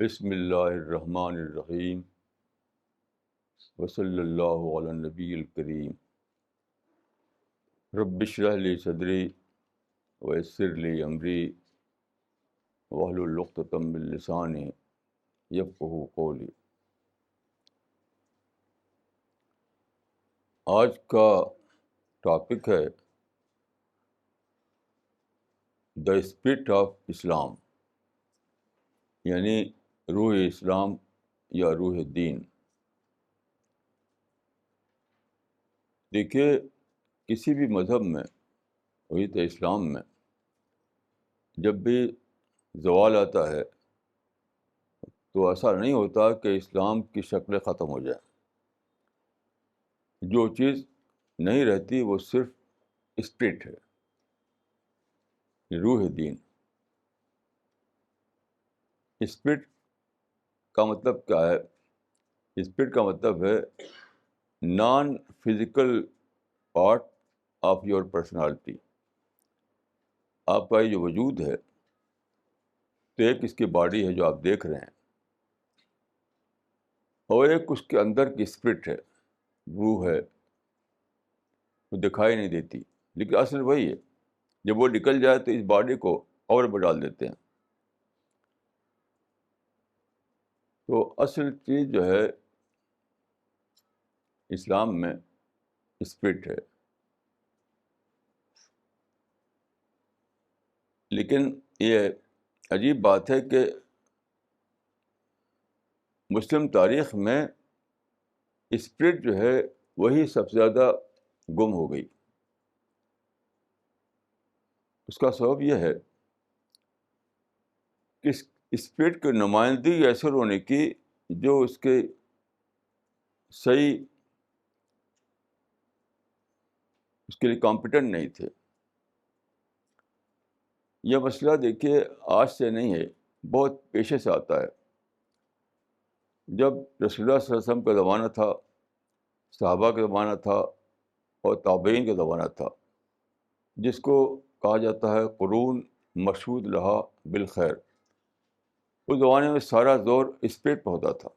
بسم اللہ الرحمن الرحیم وصلی اللہ علی النبی الکریم رب اشرح لی صدری ویسر لی امری واحلل عقدۃ من لسانی یفقہوا قولی۔ آج کا ٹاپک ہے دا اسپرٹ آف اسلام، یعنی روح اسلام یا روح دین۔ دیکھیے، کسی بھی مذہب میں، وہی تو اسلام میں، جب بھی زوال آتا ہے تو ایسا نہیں ہوتا کہ اسلام کی شکلیں ختم ہو جائیں۔ جو چیز نہیں رہتی وہ صرف اسپرٹ ہے، روح دین۔ اسپرٹ کا مطلب کیا ہے؟ اسپرٹ کا مطلب ہے non physical part of your personality. آپ کا یہ جو وجود ہے تو ایک اس کی باڈی ہے جو آپ دیکھ رہے ہیں، اور ایک اس کے اندر کی اسپرٹ ہے، روح ہے، وہ دکھائی نہیں دیتی لیکن اصل وہی ہے۔ جب وہ نکل جائے تو اس باڈی کو قبر میں ڈال دیتے ہیں۔ تو اصل چیز جو ہے اسلام میں اسپرٹ ہے۔ لیکن یہ عجیب بات ہے کہ مسلم تاریخ میں اسپرٹ جو ہے وہی سب سے زیادہ گم ہو گئی۔ اس کا سبب یہ ہے کہ اسپرٹ کی نمائندگی ایسے ہونے کی جو اس کے صحیح، اس کے لیے کمپیٹنٹ نہیں تھے۔ یہ مسئلہ دیکھیے آج سے نہیں ہے، بہت پیشے سے آتا ہے۔ جب رسول اللہ صلی اللہ علیہ وسلم کا زمانہ تھا، صحابہ کا زمانہ تھا اور تابعین کا زمانہ تھا، جس کو کہا جاتا ہے قرون مشہود لہا بالخیر، اس زمانے میں سارا زور اسپرٹ پہ ہوتا تھا۔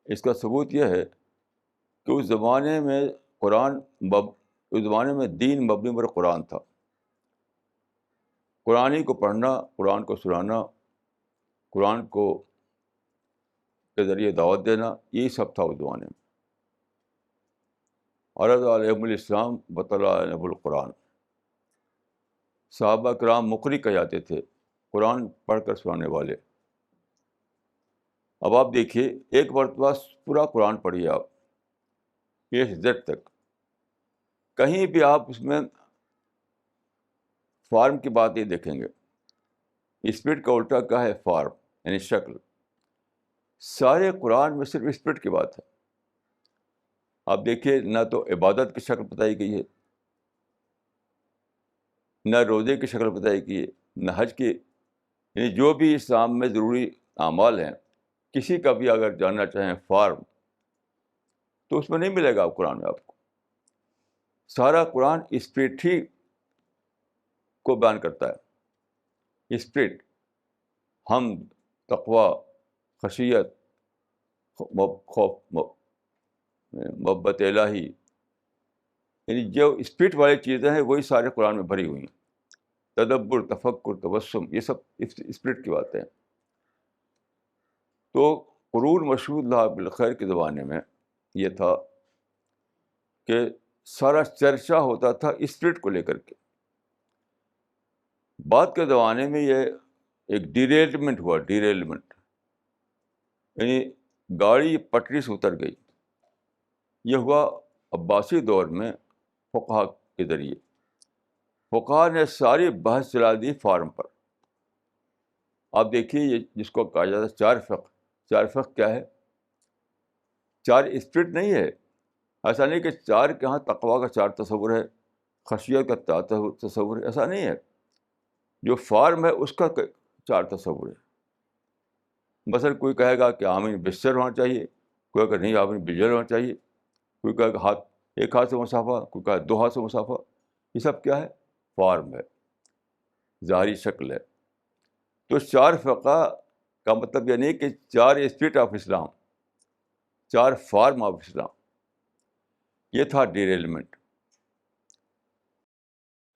اس کا ثبوت یہ ہے کہ اس زمانے میں اس زمانے میں دین مبنی پر قرآن تھا۔ قرآن ہی کو پڑھنا، قرآن کو سنانا، قرآن کو کے ذریعے دعوت دینا، یہی سب تھا اس زمانے میں۔ عرض علیہم الاسلام بطلع علیہم القرآن۔ صحابہ کرام مقری کہے جاتے تھے، قرآن پڑھ کر سنانے والے۔ اب آپ دیکھیے، ایک مرتبہ پورا قرآن پڑھیے آپ اے سے زیڈ تک، کہیں بھی آپ اس میں فارم کی بات نہیں دیکھیں گے۔ اسپرٹ کا الٹا کیا ہے؟ فارم، یعنی شکل۔ سارے قرآن میں صرف اسپرٹ کی بات ہے۔ آپ دیکھیے، نہ تو عبادت کی شکل بتائی گئی ہے، نہ روزے کی شکل بتائی گئی ہے، نہ حج کی، یعنی جو بھی اسلام میں ضروری اعمال ہیں، کسی کا بھی اگر جاننا چاہیں فارم، تو اس میں نہیں ملے گا قرآن میں آپ کو۔ سارا قرآن اسپرٹ ہی کو بیان کرتا ہے۔ اسپرٹ، حمد، تقویٰ، خشیت، خوف، محبت الہی، یعنی جو اسپرٹ والی چیزیں ہیں وہی سارے قرآن میں بھری ہوئی ہیں۔ تدبر، تفکر، تبسم، یہ سب اسپرٹ کی باتیں ہیں۔ تو قرون مشہود لہا بالخیر کے زمانے میں یہ تھا کہ سارا چرچا ہوتا تھا اسپرٹ کو لے کر کے۔ بعد کے زمانے میں یہ ایک ڈیریلمنٹ ہوا، ڈیریلمنٹ، یعنی گاڑی پٹری سے اتر گئی۔ یہ ہوا عباسی دور میں فقہا کے ذریعے۔ فقہا نے ساری بحث چلا دی فارم پر۔ آپ دیکھیے، یہ جس کو کہا جاتا ہے چار فقہ۔ چار فقہ کیا ہے؟ چار اسپرٹ نہیں ہے۔ ایسا نہیں کہ چار کے ہاں تقویٰ کا چار تصور ہے، خشیت کا تصور ہے، ایسا نہیں ہے۔ جو فارم ہے اس کا چار تصور ہے۔ مثلا کوئی کہے گا کہ آمین بستر ہونا چاہیے، کوئی کہے نہیں آمین بجل ہونا چاہیے، کوئی کہے کہ ایک ہاتھ سے مسافہ، کوئی کہے دو ہاتھ سے مسافہ۔ یہ سب کیا ہے؟ فارم ہے، ظاہری شکل ہے۔ تو چار فقہ کا مطلب یہ نہیں کہ 4 spirit of Islam, 4 form of Islam. یہ تھا ڈیریلمنٹ.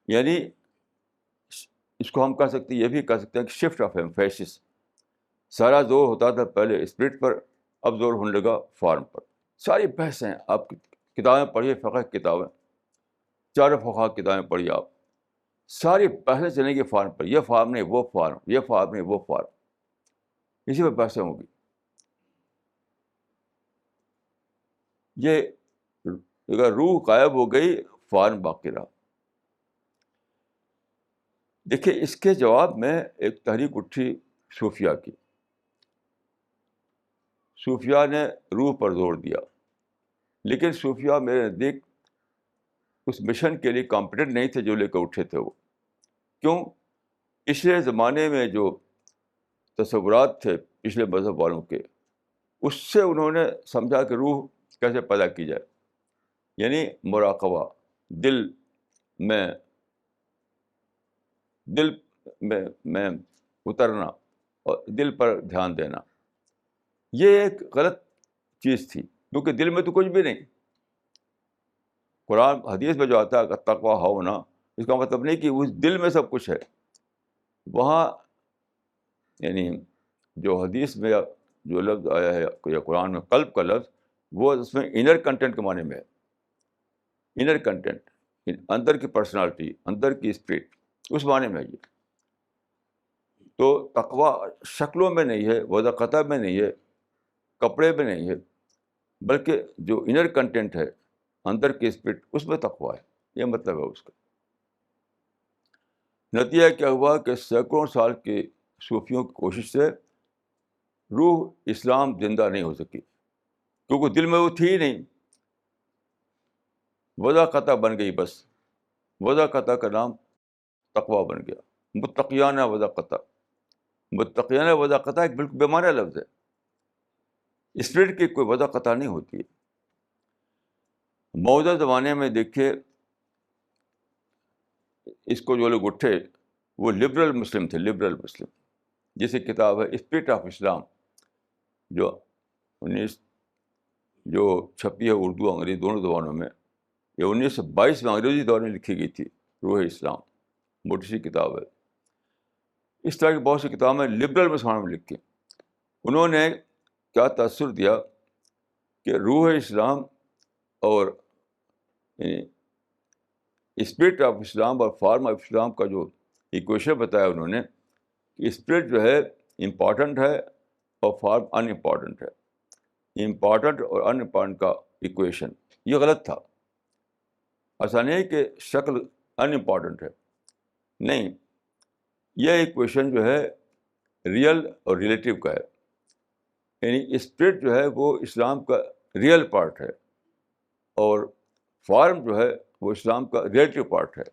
یعنی اس کو ہم کہہ سکتے ہیں، یہ بھی کہہ سکتے ہیں کہ شفٹ آف ایمفیسس. سارا زور ہوتا تھا پہلے اسپرٹ پر، اب زور ہونے لگا فارم پر. ساری بحث ہیں، آپ کتابیں پڑھیے، فقہ کی کتابیں، چاروں فقہ کی کتابیں پڑھیے آپ، ساری بحثیں چلیں گی فارم پر. یہ فارم نہیں وہ فارم، یہ فارم نہیں وہ فارم، اسی پہ بحثیں ہوں گی. یہ اگر روح غائب ہو گئی، فارم باقی رہا. دیکھیے اس کے جواب میں ایک تحریک اٹھی صوفیہ کی. صوفیہ نے روح پر زور دیا، لیکن صوفیہ میرے نزدیک اس مشن کے لیے کمپیٹنٹ نہیں تھے جو لے کر اٹھے تھے وہ. کیوں؟ پچھلے زمانے میں جو تصورات تھے پچھلے مذہب والوں کے، اس سے انہوں نے سمجھا کہ روح کیسے پیدا کی جائے. یعنی مراقبہ، دل میں اترنا اور دل پر دھیان دینا. یہ ایک غلط چیز تھی، کیونکہ دل میں تو کچھ بھی نہیں. قرآن حدیث میں جو آتا ہے تقویٰ ہونا، اس کا مطلب نہیں کہ اس دل میں سب کچھ ہے. وہاں یعنی جو حدیث میں جو لفظ آیا ہے یا قرآن میں قلب کا لفظ، وہ اس میں انر کنٹینٹ کے معنی میں ہے. انر کنٹینٹ، اندر کی پرسنالٹی، اندر کی اسپرٹ، اس معنی میں ہے یہ. تو تقویٰ شکلوں میں نہیں ہے، وضاقتہ میں نہیں ہے، کپڑے میں نہیں ہے، بلکہ جو انر کنٹینٹ ہے، اندر کی اسپرٹ، اس میں تقویٰ ہے. یہ مطلب ہے اس کا. نتیجہ کیا ہوا کہ سینکڑوں سال کی صوفیوں کی کوشش سے روح اسلام زندہ نہیں ہو سکی، کیونکہ دل میں وہ تھی ہی نہیں. وضاقتہ بن گئی بس. وضاقتہ کا نام تقویٰ بن گیا. متقیانہ وضاقتہ. متقیانہ وضاقتہ ایک بالکل بے معنی لفظ ہے. اسپرٹ کی کوئی وضاقتہ نہیں ہوتی ہے. موجودہ زمانے میں دیکھیے اس کو جو لوگ اٹھے وہ لبرل مسلم تھے. لبرل مسلم جیسے کتاب ہے اسپرٹ آف اسلام، جو چھپی ہے اردو انگریزی دونوں زبانوں میں. یہ 1922 میں انگریزی دور میں لکھی گئی تھی. روح اسلام موٹی سی کتاب ہے. اس طرح کی بہت سی کتابیں لبرل مسلمانوں میں لکھی. انہوں نے کیا تاثر دیا کہ روح اسلام اور اسپرٹ آف اسلام اور فارم آف اسلام کا جو ایکویشن بتایا انہوں نے کہ اسپرٹ جو ہے امپورٹنٹ ہے اور فارم ان امپورٹنٹ ہے. امپورٹنٹ اور ان امپورٹنٹ کا ایکویشن یہ غلط تھا. ایسا نہیں کہ شکل ان امپورٹنٹ ہے، نہیں، یہ ایکویشن جو ہے ریئل اور ریلیٹیو کا ہے. یعنی اسپرٹ جو ہے وہ اسلام کا ریئل پارٹ ہے اور فارم جو ہے وہ اسلام کا ریلیٹیو پارٹ ہے.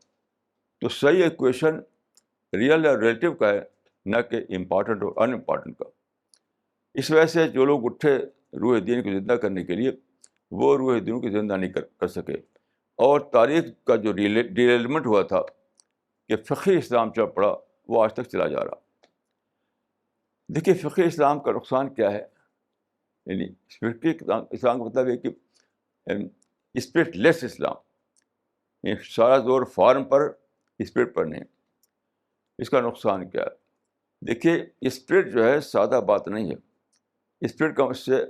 تو صحیح ایکویشن ریئل اور ریلیٹیو کا ہے، نہ کہ امپورٹنٹ اور ان امپورٹنٹ کا. اس وجہ سے جو لوگ اٹھے روح دین کو زندہ کرنے کے لیے، وہ روح دین کو زندہ نہیں کر سکے. اور تاریخ کا جو ڈیریلمنٹ ہوا تھا کہ فقہی اسلام چل پڑا، وہ آج تک چلا جا رہا. دیکھیے فقہی اسلام کا نقصان کیا ہے. یعنی فقہی اسلام کا مطلب ہے کہ اسپرٹ لیس اسلام، یعنی سارا زور فارم پر، اسپرٹ پر نہیں. اس کا نقصان کیا ہے؟ دیکھیے اسپرٹ جو ہے سادہ بات نہیں ہے. اسپرٹ کا اس سے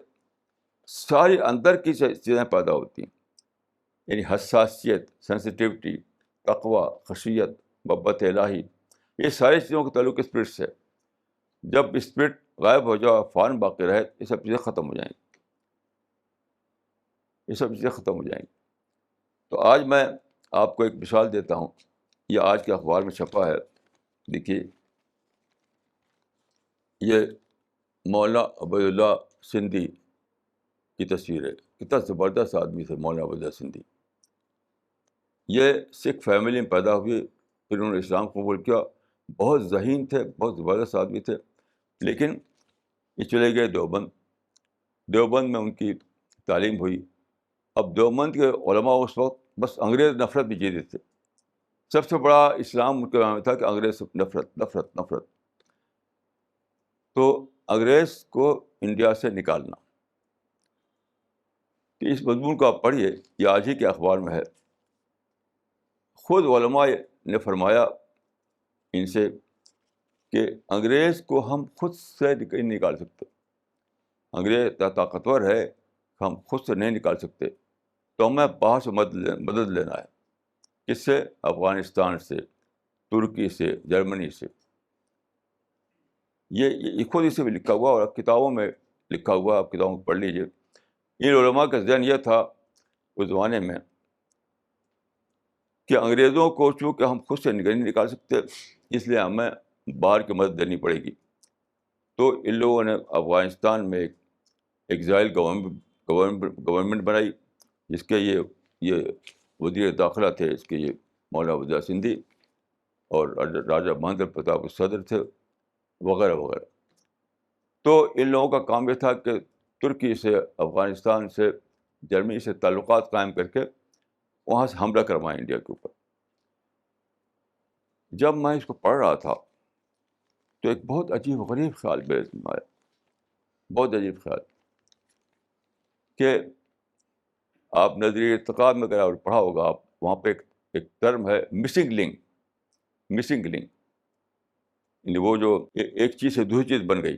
ساری اندر کی چیزیں پیدا ہوتی ہیں. یعنی حساسیت، سینسٹیوٹی، تقویٰ، خشیت، محبت الہی، یہ ساری چیزوں کا تعلق اسپرٹ سے. جب اسپرٹ غائب ہو جائے، فارم باقی رہے، یہ سب چیزیں ختم ہو جائیں گی. یہ سب چیزیں ختم ہو جائیں گی. تو آج میں آپ کو ایک مثال دیتا ہوں. یہ آج کے اخبار میں چھپا ہے. دیکھیے یہ مولانا عبید اللہ سندھی کی تصویر ہے. کتنا زبردست آدمی تھے مولانا عبید اللہ سندھی. یہ سکھ فیملی میں پیدا ہوئے، پھر انہوں نے اسلام قبول کیا. بہت ذہین تھے، بہت زبردست آدمی تھے. لیکن یہ چلے گئے دیوبند. دیوبند میں ان کی تعلیم ہوئی. اب دیوبند کے علماء اس وقت بس انگریز نفرت بھی جیتے تھے. سب سے بڑا اسلام ان کے میں تھا کہ انگریز سے نفرت نفرت نفرت. تو انگریز کو انڈیا سے نکالنا. تو اس مضمون کو آپ پڑھیے، یہ آج ہی کے اخبار میں ہے. خود علماء نے فرمایا ان سے کہ انگریز کو ہم خود سے نہیں نکال سکتے. انگریز اتنا طاقتور ہے کہ ہم خود سے نہیں نکال سکتے. تو ہمیں باہر سے مدد لینا ہے. کس سے؟ افغانستان سے، ترکی سے، جرمنی سے. یہ خود اسے بھی لکھا ہوا اور کتابوں میں لکھا ہوا، آپ کتابوں میں پڑھ لیجیے. ان علماء کا ذہن یہ تھا اس زمانے میں کہ انگریزوں کو چونکہ ہم خود سے نہیں نکال سکتے، اس لیے ہمیں باہر کی مدد دینی پڑے گی. تو ان لوگوں نے افغانستان میں ایک ایگزائل گورنمنٹ بنائی، جس کے یہ وزیر داخلہ تھے، اس کے یہ مولانا وجہ سندھی اور راجہ مہندر پرتاپ صدر تھے، وغیرہ وغیرہ. تو ان لوگوں کا کام یہ تھا کہ ترکی سے، افغانستان سے، جرمنی سے تعلقات قائم کر کے وہاں سے حملہ کروائیں انڈیا کے اوپر. جب میں اس کو پڑھ رہا تھا تو ایک بہت عجیب و غریب خیال میرے ذہن میں آیا، بہت عجیب خیال، کہ آپ نظریہ ارتقاب میں اگر پڑھا ہوگا آپ، وہاں پہ ایک ٹرم ہے مسنگ لنک. مسنگ لنک یعنی وہ جو ایک چیز سے دوسری چیز بن گئی،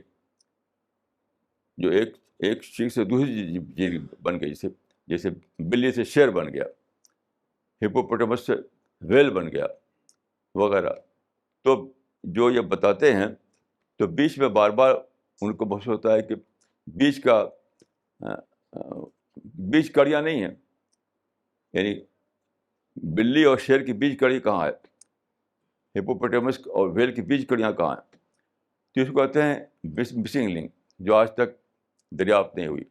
جو ایک چیز سے دوسری چیز بن گئی، جیسے بلی سے شیر بن گیا، ہپوپوٹیمس سے ویل بن گیا، وغیرہ. تو جو یہ بتاتے ہیں تو بیچ میں بار بار ان کو محسوس ہوتا ہے کہ بیچ کڑیاں نہیں ہیں، یعنی بلی اور شیر کی بیچ کڑی کہاں ہے، ہپوپوٹیمس اور ویل کی بیچ کڑیاں کہاں ہیں. تو اس کو کہتے ہیں مسنگ لنک، جو آج تک دریافت نہیں ہوئی.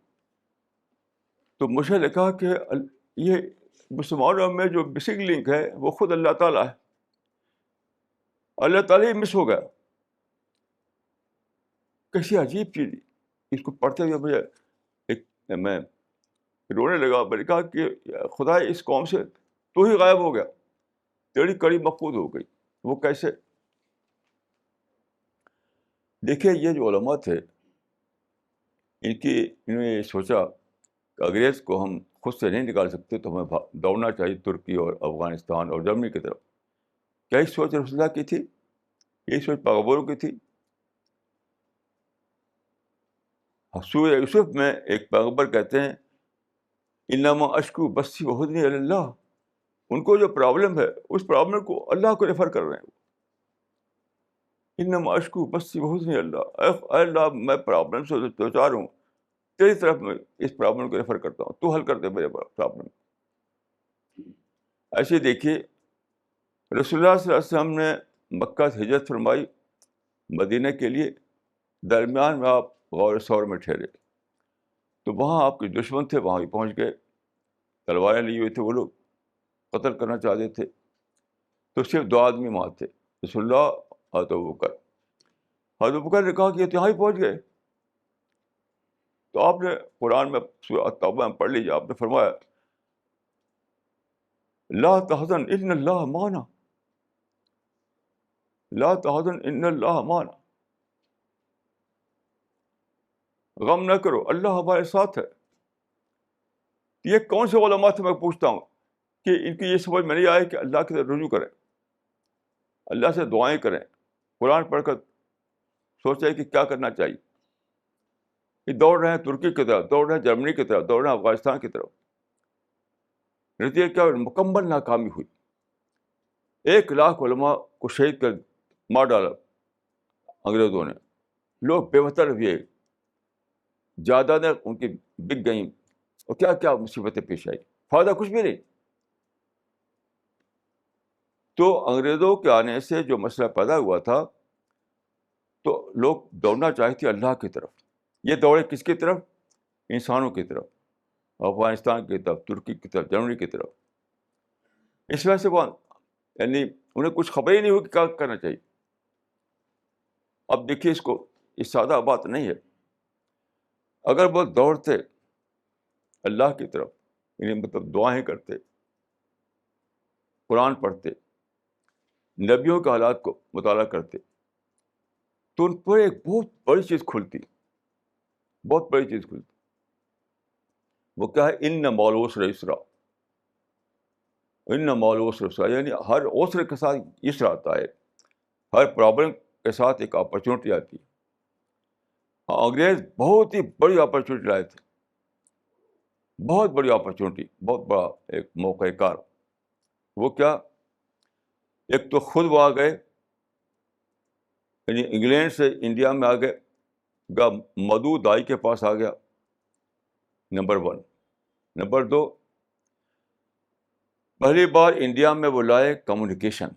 تو مجھے لگا کہ یہ مسلمانوں میں جو مسنگ لنک ہے وہ خود اللہ تعالیٰ ہے. اللہ تعالیٰ ہی مس ہو گیا. کیسی عجیب چیز. اس کو پڑھتے ہوئے مجھے میں رونے لگا. میں نے کہا کہ خدا اس قوم سے تو ہی غائب ہو گیا، تیری کڑی مفقود ہو گئی. وہ کیسے؟ دیکھیے یہ جو علماء تھے انہوں نے یہ سوچا کہ انگریز کو ہم خود سے نہیں نکال سکتے تو ہمیں دوڑنا چاہیے ترکی اور افغانستان اور جرمنی کی طرف. کیا یہ سوچ رسول اللہ کی تھی؟ یہی سوچ پیغمبروں کی تھی. سورہ یوسف میں ایک پیغمبر کہتے ہیں انما اشکو بسی وحزنی الی اللہ. ان کو جو پرابلم ہے اس پرابلم کو اللہ کو ریفر کر رہے ہیں. انما اشکو بسی وحزنی اللہ، اے اللہ میں پرابلم سے دو چار ہوں، تیری طرف میں اس پرابلم کو ریفر کرتا ہوں، تو حل کر دے میرے پرابلم. ایسے دیکھیے رسول اللہ صلی اللہ علیہ وسلم نے مکہ سے ہجرت فرمائی مدینہ کے لیے. درمیان میں آپ غور سور میں ٹھہرے تو وہاں آپ کے دشمن تھے، وہاں بھی پہنچ گئے، تلواریں لیے ہوئے تھے، وہ لوگ قتل کرنا چاہتے تھے. تو صرف دو آدمی وہاں تھے، رسول اللہ اور ابوبکر. حضرت ابوبکر نے کہا کہ یہ تو یہاں ہی پہنچ گئے. تو آپ نے قرآن میں سورہ توبہ میں پڑھ لیجیے، آپ نے فرمایا لا تحزن ان اللہ معنا، لا تحزن ان اللہ معنا. غم نہ کرو، اللہ ہمارے ساتھ ہے. یہ کون سے علماء سے میں پوچھتا ہوں کہ ان کی یہ سمجھ میں نہیں آئے کہ اللہ کی طرف رجوع کریں، اللہ سے دعائیں کریں، قرآن پڑھ کر سوچیں کہ کیا کرنا چاہیے. یہ دوڑ رہے ہیں ترکی کی طرف، دوڑ رہے ہیں جرمنی کی طرف، دوڑ رہے ہیں افغانستان کی طرف. نتیجہ کیا؟ مکمل ناکامی ہوئی. 1,00,000 علماء کو شہید کر مار ڈالا انگریزوں نے. لوگ بے وطن ہوئے، جائیدادیں ان کی بک گئیں، اور کیا کیا مصیبتیں پیش آئی. فائدہ کچھ بھی نہیں. تو انگریزوں کے آنے سے جو مسئلہ پیدا ہوا تھا تو لوگ دوڑنا چاہتے اللہ کی طرف. یہ دوڑے کس کی طرف؟ انسانوں کی طرف، افغانستان کی طرف، ترکی کی طرف، جرمنی کی طرف. اس وجہ سے وہ یعنی انہیں کچھ خبر ہی نہیں ہوئی کہ کیا کرنا چاہیے. اب دیکھیے اس کو، یہ سادہ بات نہیں ہے. اگر وہ دوڑتے اللہ کی طرف، یعنی مطلب دعائیں کرتے، قرآن پڑھتے، نبیوں کے حالات کو مطالعہ کرتے، تو ان پر ایک بہت بڑی چیز کھلتی، بہت بڑی چیز کھلتی. وہ کیا ہے؟ ان مع العسر یسرا. ان مع العسر یسرا یعنی ہر عسر کے ساتھ یسر آتا ہے، ہر پرابلم کے ساتھ ایک اپرچونیٹی آتی ہے. انگریز بہت ہی بڑی اپرچونیٹی لائے تھے، بہت بڑی اپرچونیٹی، بہت بڑا ایک موقع کار. وہ کیا؟ ایک تو خود وہ آ گئے، یعنی انگلینڈ سے انڈیا میں آ گئے، مدو دائی کے پاس آ گیا، نمبر 1. نمبر 2، پہلی بار انڈیا میں وہ لائے کمیونیکیشن،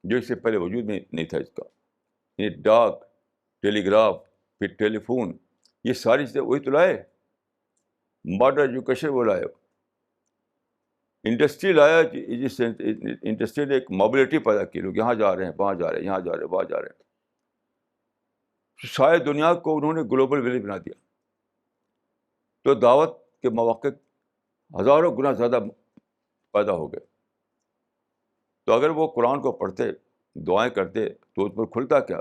جو اس سے پہلے وجود میں نہیں تھا اس کا. یعنی ڈاک، ٹیلی گراف، پھر ٹیلی فون، یہ ساری چیزیں وہی تو لائے. ماڈرن ایجوکیشن وہ لائے. انڈسٹری لایا، جس سے انڈسٹری نے ایک موبلٹی پیدا کی، لوگ یہاں جا رہے ہیں، وہاں جا رہے ہیں، یہاں جا رہے ہیں، وہاں جا رہے ہیں. شاید دنیا کو انہوں نے گلوبل ولیج بنا دیا. تو دعوت کے مواقع ہزاروں گنا زیادہ پیدا ہو گئے. تو اگر وہ قرآن کو پڑھتے، دعائیں کرتے، تو اس پر کھلتا کیا؟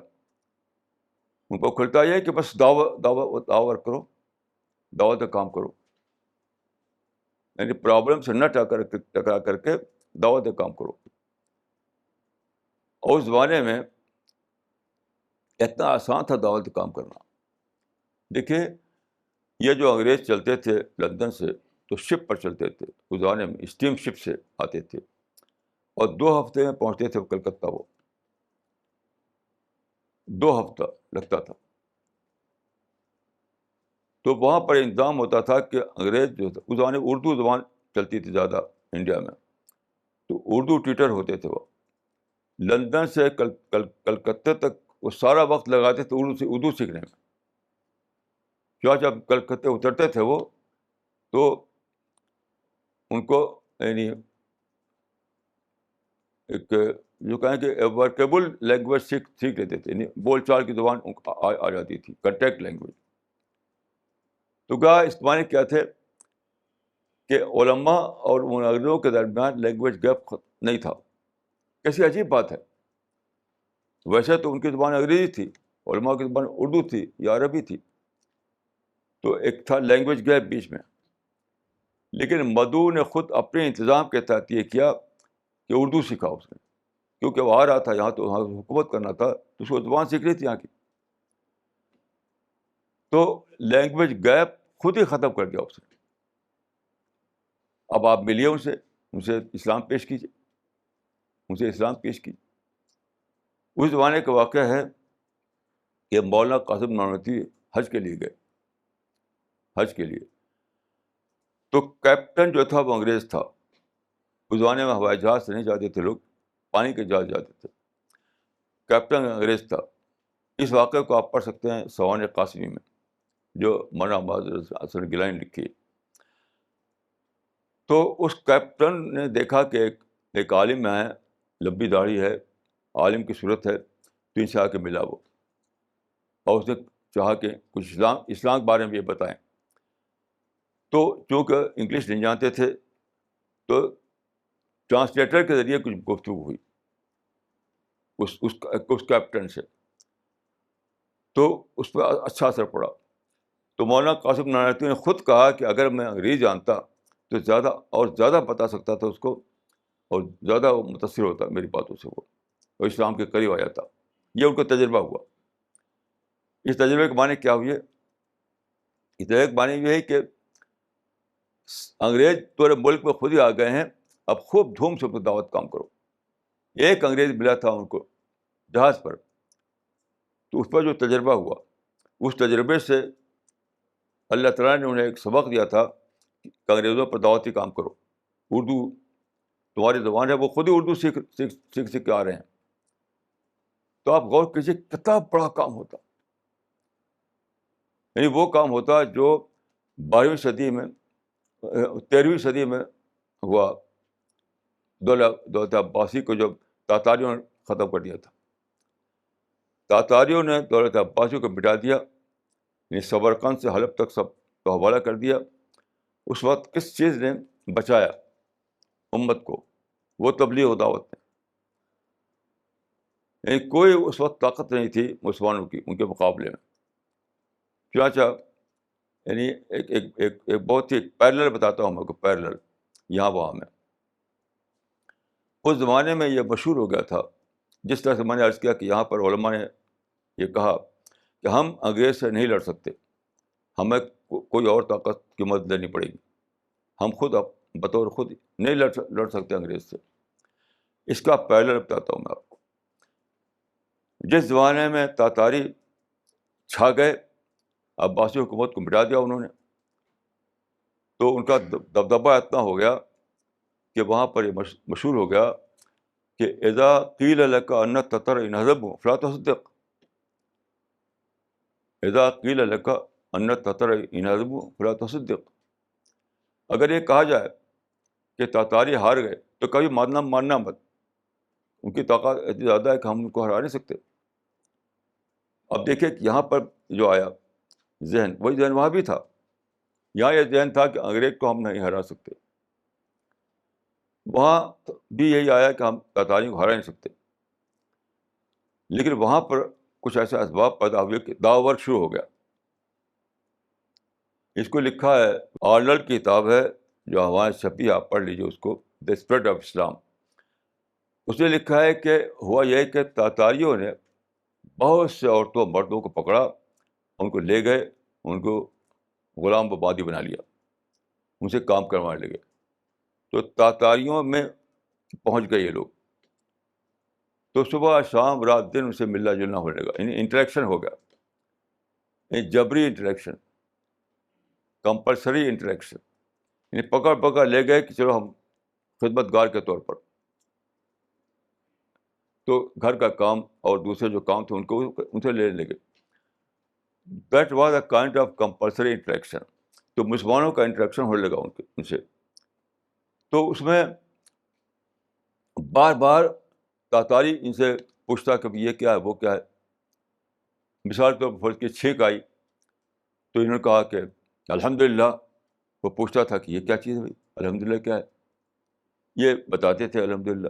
ان کو کھلتا یہ کہ بس دعوت کرو، دعوت کا کام کرو. یعنی پرابلم سے نہ ٹکرا کر کے دعوت کا کام کرو. اور اس زمانے میں اتنا آسان تھا دعوت کا کام کرنا. دیکھیے، یہ جو انگریز چلتے تھے لندن سے، تو شپ پر چلتے تھے. اس زمانے میں اسٹیم شپ سے آتے تھے، اور 2 ہفتے میں پہنچتے تھے کلکتہ. وہ 2 ہفتہ لگتا تھا. تو وہاں پر انتظام ہوتا تھا کہ انگریز جو تھا، اس زمانے اردو زبان چلتی تھی زیادہ انڈیا میں، تو اردو ٹیچر ہوتے تھے. وہ لندن سے کلکتہ تک وہ سارا وقت لگاتے تھے اردو سیکھنے میں. جب کلکتہ اترتے تھے وہ، تو ان کو یعنی ایک جو کہیں کہ ورکیبل لینگویج سیکھ لیتے تھے، یعنی بول چال کی زبان آ جاتی تھی، کنٹیکٹ لینگویج. تو کیا اس معنی کیا تھے کہ علماء اور مناظروں کے درمیان لینگویج گیپ نہیں تھا. کیسی عجیب بات ہے. ویسے تو ان کی زبان انگریزی تھی، علماء کی زبان اردو تھی یا عربی تھی، تو ایک تھا لینگویج گیپ بیچ میں. لیکن مدعو نے خود اپنے انتظام کے تحت یہ کیا کہ اردو سیکھا اس نے، کیونکہ وہ آ رہا تھا یہاں، تو وہاں حکومت کرنا تھا، تو اس کو زبان سیکھنی تھی یہاں کی. تو لینگویج گیپ خود ہی ختم کر دیا اس نے. اب آپ ملیے ان سے اسلام پیش کیجیے، ان سے اسلام پیش کیجیے. اس زمانے کا واقعہ ہے کہ مولانا قاسم نانوتوی حج کے لیے گئے، حج کے لیے. تو کیپٹن جو تھا وہ انگریز تھا. اس زمانے میں ہوائی جہاز سے نہیں جاتے تھے لوگ، پانی کے جہاز جاتے تھے. کیپٹن انگریز تھا. اس واقعے کو آپ پڑھ سکتے ہیں سوانح قاسمی میں، جو مولانا معاذ حسن گیلانی لکھی. تو اس کیپٹن نے دیکھا کہ ایک عالم ہے، لمبی داڑھی ہے، عالم کی صورت ہے، تو ان سے آ کے ملا وہ، اور اس نے چاہا کہ کچھ اسلام کے بارے میں یہ بتائیں. تو چونکہ انگلش نہیں جانتے تھے، تو ٹرانسلیٹر کے ذریعے کچھ گفتگو ہوئی اس کیپٹن سے. تو اس پہ اچھا اثر پڑا. تو مولانا قاسم نانوتوی نے خود کہا کہ اگر میں انگریزی جانتا تو زیادہ اور زیادہ بتا سکتا تھا اس کو، اور زیادہ متاثر ہوتا میری باتوں سے وہ، اور اسلام کے قریب آ جاتا. یہ ان کو تجربہ ہوا. اس تجربے کے معنی کیا ہوئے؟ اس تجربے کے معنی یہ ہے کہ انگریز پورے ملک میں خود ہی آ گئے ہیں، اب خوب دھوم سے دعوت کام کرو. ایک انگریز ملا تھا ان کو جہاز پر، تو اس پر جو تجربہ ہوا، اس تجربے سے اللہ تعالیٰ نے انہیں ایک سبق دیا تھا کہ انگریزوں پر دعوتی کام کرو. اردو تمہاری زبان ہے، وہ خود ہی اردو سیکھ کے آ رہے ہیں. تو آپ غور کیجیے کتنا بڑا کام ہوتا. یعنی وہ کام ہوتا جو 12ویں صدی میں 13ویں صدی میں ہوا. دولت عباسی کو جب تاتاریوں نے ختم کر دیا تھا، تاتاریوں نے دولت عباسی کو مٹا دیا، یعنی سمرقند سے حلب تک سب کو حوالہ کر دیا. اس وقت کس چیز نے بچایا امت کو؟ وہ تبلیغ و دعوت نے. یعنی کوئی اس وقت طاقت نہیں تھی مسلمانوں کی ان کے مقابلے میں. چنانچہ یعنی ایک بہت ہی پیرلل بتاتا ہوں میں کو, پیرلل یہاں وہاں میں. اس زمانے میں یہ مشہور ہو گیا تھا, جس طرح سے میں نے عرض کیا کہ یہاں پر علماء نے یہ کہا کہ ہم انگریز سے نہیں لڑ سکتے, ہمیں کوئی اور طاقت کی مدد لینی پڑے گی, ہم خود بطور خود نہیں لڑ سکتے انگریز سے. اس کا پیرلل بتاتا ہوں میں آپ کو. جس زمانے میں تاتاری چھا گئے, عباسی حکومت کو مٹا دیا انہوں نے, تو ان کا دبدبہ اتنا ہو گیا کہ وہاں پر یہ مشہور ہو گیا کہ اذا قیل لک ان تتر انہضب فلا تصدق, اذا قیل لک ان تتر انہضب فلا تصدق. اگر یہ کہا جائے کہ تاتاری ہار گئے تو کبھی ماننا مت, ان کی طاقت اتنی زیادہ ہے کہ ہم ان کو ہرا نہیں سکتے. اب دیکھیں کہ یہاں پر جو آیا ذہن, وہی ذہن وہاں بھی تھا. یہاں یہ ذہن تھا کہ انگریز کو ہم نہیں ہرا سکتے, وہاں بھی یہی آیا کہ ہم تاتاریوں کو ہرا نہیں سکتے. لیکن وہاں پر کچھ ایسے اسباب پیدا ہوئے کہ دعوی ورک شروع ہو گیا. اس کو لکھا ہے, آرنلڈ کی کتاب ہے جو ہمارے چھپی, آپ پڑھ لیجیے اس کو, دا اسپریڈ آف اسلام. اس نے لکھا ہے کہ ہوا یہ کہ تاتاریوں نے بہت سے عورتوں مردوں کو پکڑا, ان کو لے گئے, ان کو غلام آبادی بنا لیا, ان سے کام کروانے لگے. تو تاتاریوں میں پہنچ گئے یہ لوگ, تو صبح شام رات دن ان سے ملنا جلنا ہونے لگا, یعنی انٹریکشن ہو گیا, یعنی جبری انٹریکشن, کمپلسری انٹریکشن. یعنی پکڑ لے گئے کہ چلو ہم خدمت گار کے طور پر, تو گھر کا کام اور دوسرے جو کام تھے ان سے لینے لگے. That was a kind of compulsory interaction. تو مسلمانوں کا انٹریکشن ہونے لگا ان سے. تو اس میں بار بار تاتاری ان سے پوچھتا کہ یہ کیا ہے وہ کیا ہے. مثال کے طور پر فرض کی چھینک آئی تو انہوں نے کہا کہ الحمدللہ. وہ پوچھتا تھا کہ یہ کیا چیز ہے بھائی, الحمدللہ کیا ہے, یہ بتاتے تھے الحمدللہ.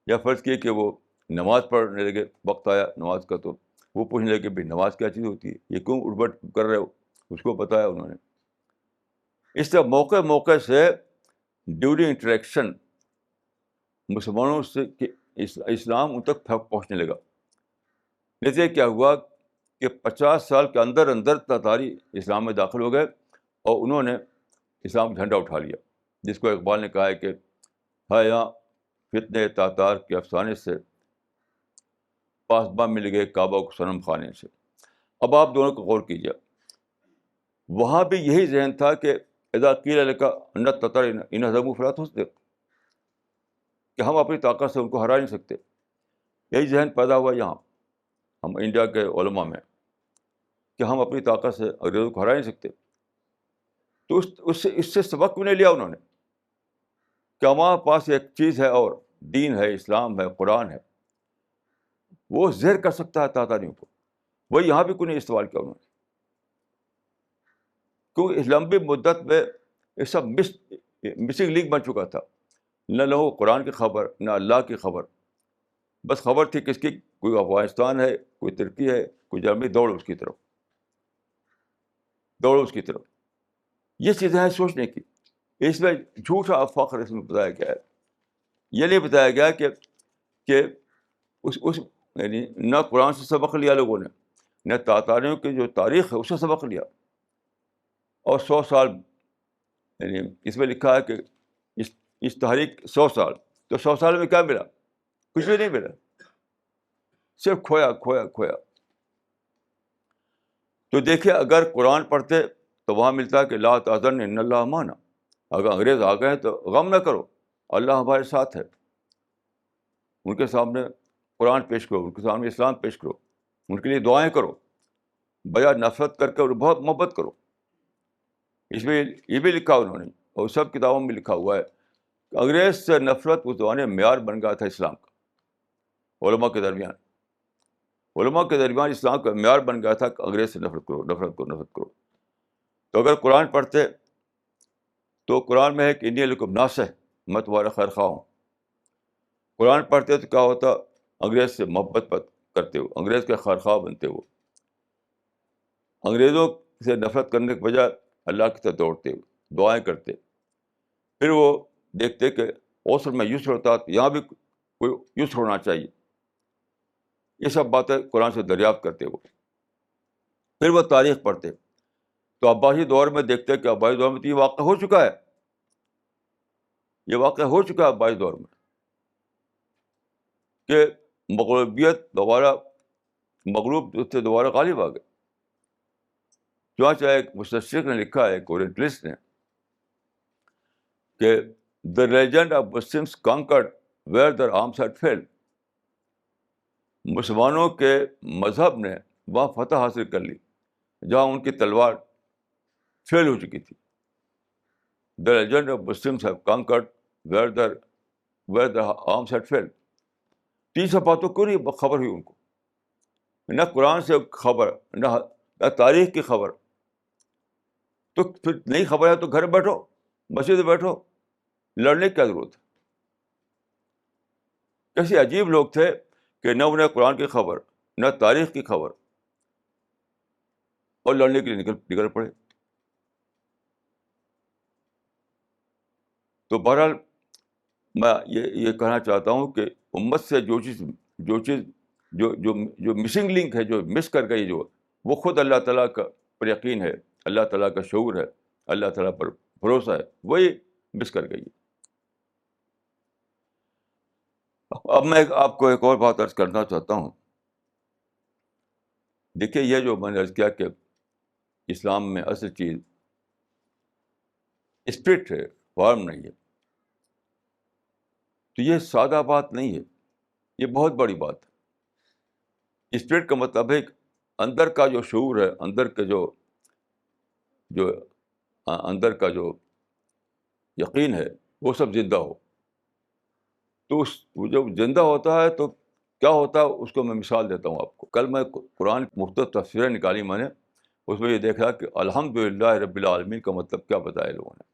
یا فرض کیے کہ وہ نماز پڑھنے لگے, وقت آیا نماز کا, تو وہ پوچھنے لگے بھائی نماز کیا چیز ہوتی ہے, یہ کیوں اٹھ کر رہے ہو, اس کو بتایا انہوں نے. اس طرح موقع سے ڈیورنگ انٹریکشن مسلمانوں سے اسلام ان تک پہنچنے لگا. جیسے کیا ہوا کہ 50 سال کے اندر تاتاری اسلام میں داخل ہو گئے اور انہوں نے اسلام کا جھنڈا اٹھا لیا, جس کو اقبال نے کہا ہے کہ ہے یہاں فتنے تاتار کے افسانے سے, پاسباں مل گئے کعبہ کو صنم خانے سے. اب آپ دونوں کو غور کیجیے, وہاں بھی یہی ذہن تھا کہ اذا قیل لک ان تتر انہضبوا فلا تصدق, کہ ہم اپنی طاقت سے ان کو ہرا نہیں سکتے. یہی ذہن پیدا ہوا یہاں ہم انڈیا کے علماء میں کہ ہم اپنی طاقت سے انگریزوں کو ہرا نہیں سکتے. تو اس سے سبق بھی نہیں لیا انہوں نے کہ ہمارے پاس ایک چیز ہے اور دین ہے, اسلام ہے, قرآن ہے, وہ زہر کر سکتا ہے تاتاریوں کو. وہ یہاں بھی کوئی نہیں استعمال کیا انہوں نے, کیونکہ اس لمبی مدت میں یہ سب مسنگ لنک بن چکا تھا. نہ لوگوں کو قرآن کی خبر, نہ اللہ کی خبر. بس خبر تھی کس کی, کوئی افغانستان ہے, کوئی ترکی ہے, کوئی جرمنی, دوڑو اس کی طرف. یہ چیزیں ہیں سوچنے کی. اس میں جھوٹا فخر اس میں بتایا گیا ہے. یہ نہیں بتایا گیا کہ اس یعنی نہ قرآن سے سبق لیا لوگوں نے, نہ تاتاریوں کی جو تاریخ ہے اس سے سبق لیا. اور 100 سال, یعنی اس میں لکھا ہے کہ اس تحریک 100 سال, تو 100 سال میں کیا ملا؟ کچھ بھی نہیں ملا, صرف کھویا. تو دیکھیے اگر قرآن پڑھتے تو وہاں ملتا ہے کہ لا تحزن ان اللہ معنا, اگر انگریز آ گئے تو غم نہ کرو, اللہ ہمارے ساتھ ہے. ان کے سامنے قرآن پیش کرو, ان کے سامنے اسلام پیش کرو, ان کے لیے دعائیں کرو, بجائے نفرت کر کے اور بہت محبت کرو. اس میں یہ بھی لکھا انہوں نے, اور سب کتابوں میں لکھا ہوا ہے کہ انگریز سے نفرت اس زمانے میں معیار بن گیا تھا اسلام کا. علماء کے درمیان اسلام کا معیار بن گیا تھا کہ انگریز سے نفرت کرو. تو اگر قرآن پڑھتے تو قرآن میں ہے کہ انی لکم ناصح, میں تمہارا خیر خواہ ہوں. قرآن پڑھتے تو کیا ہوتا, انگریز سے محبت کرتے ہو، انگریز کے خواہ بنتے ہو، انگریزوں سے نفرت کرنے کے بجائے اللہ کی طرف دوڑتے ہو، دعائیں کرتے، پھر وہ دیکھتے کہ اوسر میں یسر ہوتا تو یہاں بھی کوئی یسر ہونا چاہیے، یہ سب باتیں قرآن سے دریافت کرتے ہو، پھر وہ تاریخ پڑھتے، تو عباسی دور میں دیکھتے کہ عباسی دور میں تو یہ واقعہ ہو چکا ہے، یہ واقعہ ہو چکا ہے عباسی دور میں کہ مغلوبیت دوبارہ، مغلوب جو تھے دوبارہ غالب آ گئے. چنانچہ ایک مستشرق نے لکھا ہے، ایک اورینٹلسٹ نے، کہ the legend of Muslims conquered where their arms had failed. مسلمانوں کے مذہب نے وہاں فتح حاصل کر لی جہاں ان کی تلوار فیل ہو چکی تھی. دا legend of Muslims have conquered where the arms had field. تین سب باتوں کو نہیں خبر ہوئی ان کو، نہ قرآن سے خبر، نہ تاریخ کی خبر. تو پھر نہیں خبر ہے تو گھر بیٹھو، مسجد میں بیٹھو، لڑنے کی کیا ضرورت ہے؟ کیسے عجیب لوگ تھے کہ نہ انہیں قرآن کی خبر، نہ تاریخ کی خبر، اور لڑنے کے لیے نکل پڑے. تو بہرحال میں یہ کہنا چاہتا ہوں کہ امت سے جو چیز جو مسنگ لنک ہے، جو مس کر گئی، جو وہ خود اللہ تعالیٰ کا پر یقین ہے، اللہ تعالیٰ کا شعور ہے، اللہ تعالیٰ پر بھروسہ ہے، وہی مس کر گئی. اب میں آپ کو ایک اور بات عرض کرنا چاہتا ہوں. دیکھیے، یہ جو میں نے عرض کیا کہ اسلام میں اصل چیز اسپرٹ ہے، فارم نہیں ہے، تو یہ سادہ بات نہیں ہے، یہ بہت بڑی بات ہے. اسپرٹ کا مطلب ہے اندر کا جو شعور ہے، اندر کا جو اندر کا جو یقین ہے، وہ سب زندہ ہو. تو وہ جب زندہ ہوتا ہے تو کیا ہوتا ہے، اس کو میں مثال دیتا ہوں آپ کو. کل میں قرآن کی مختلف تفسیریں نکالی میں نے، اس میں یہ دیکھا کہ الحمدللہ رب العالمین کا مطلب کیا بتایا لوگوں نے.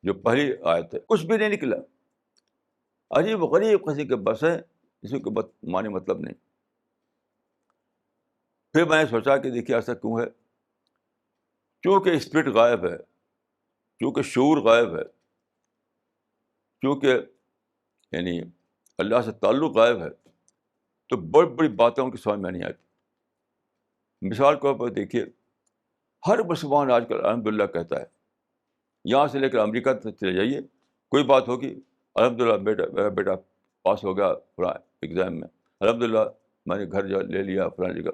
جو پہلی آیت ہے، کچھ بھی نہیں نکلا، عجیب غریب قسم کے بس ہیں جس کے معنی مطلب نہیں. پھر میں نے سوچا کہ دیکھیے ایسا کیوں ہے؟ کیونکہ اسپرٹ غائب ہے، کیونکہ شعور غائب ہے، کیونکہ یعنی اللہ سے تعلق غائب ہے، تو بڑی بڑی باتیں ان کی سمجھ میں نہیں آتی. مثال کے طور پر دیکھیے، ہر مسلمان آج کل الحمدللہ کہتا ہے. یہاں سے لے کر امریکہ تک چلے جائیے، کوئی بات ہوگی، الحمدللہ میرا بیٹا پاس ہو گیا فلاں ایگزام میں، الحمدللہ میں نے گھر لے لیا فلاں جگہ،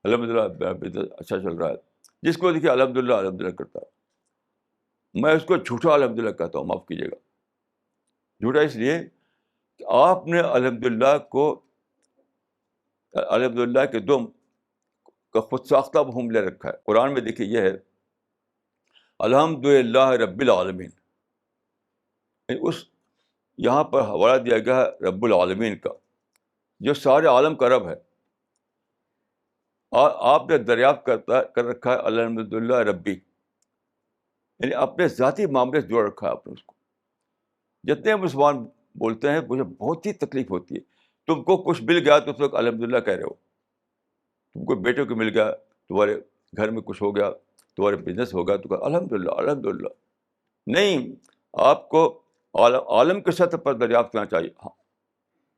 الحمدللہ میرا بزنس اچھا چل رہا ہے. جس کو دیکھیے الحمدللہ الحمدللہ کرتا ہے. میں اس کو جھوٹا الحمدللہ کہتا ہوں، معاف کیجیے گا. جھوٹا اس لیے کہ آپ نے الحمدللہ کو، الحمدللہ کے دم کا خود ساختہ مفہوم لے رکھا ہے. قرآن میں دیکھیے یہ ہے الحمدللہ رب العالمین، اس یہاں پر حوالہ دیا گیا ہے رب العالمین کا، جو سارے عالم کا رب ہے. اور آپ نے دریافت کر رکھا ہے الحمدللہ ربی، یعنی اپنے ذاتی معاملے سے جوڑ رکھا ہے آپ نے اس کو. جتنے مسلمان بولتے ہیں مجھے بہت ہی تکلیف ہوتی ہے. تم کو کچھ مل گیا تو تم الحمدللہ کہہ رہے ہو، تم کو بیٹے کو مل گیا، تمہارے گھر میں کچھ ہو گیا، تمہارے بزنس ہو گیا، تو کہا الحمدللہ الحمدللہ. نہیں، آپ کو عالم کی سطح پر دریافت کرنا چاہیے. ہاں،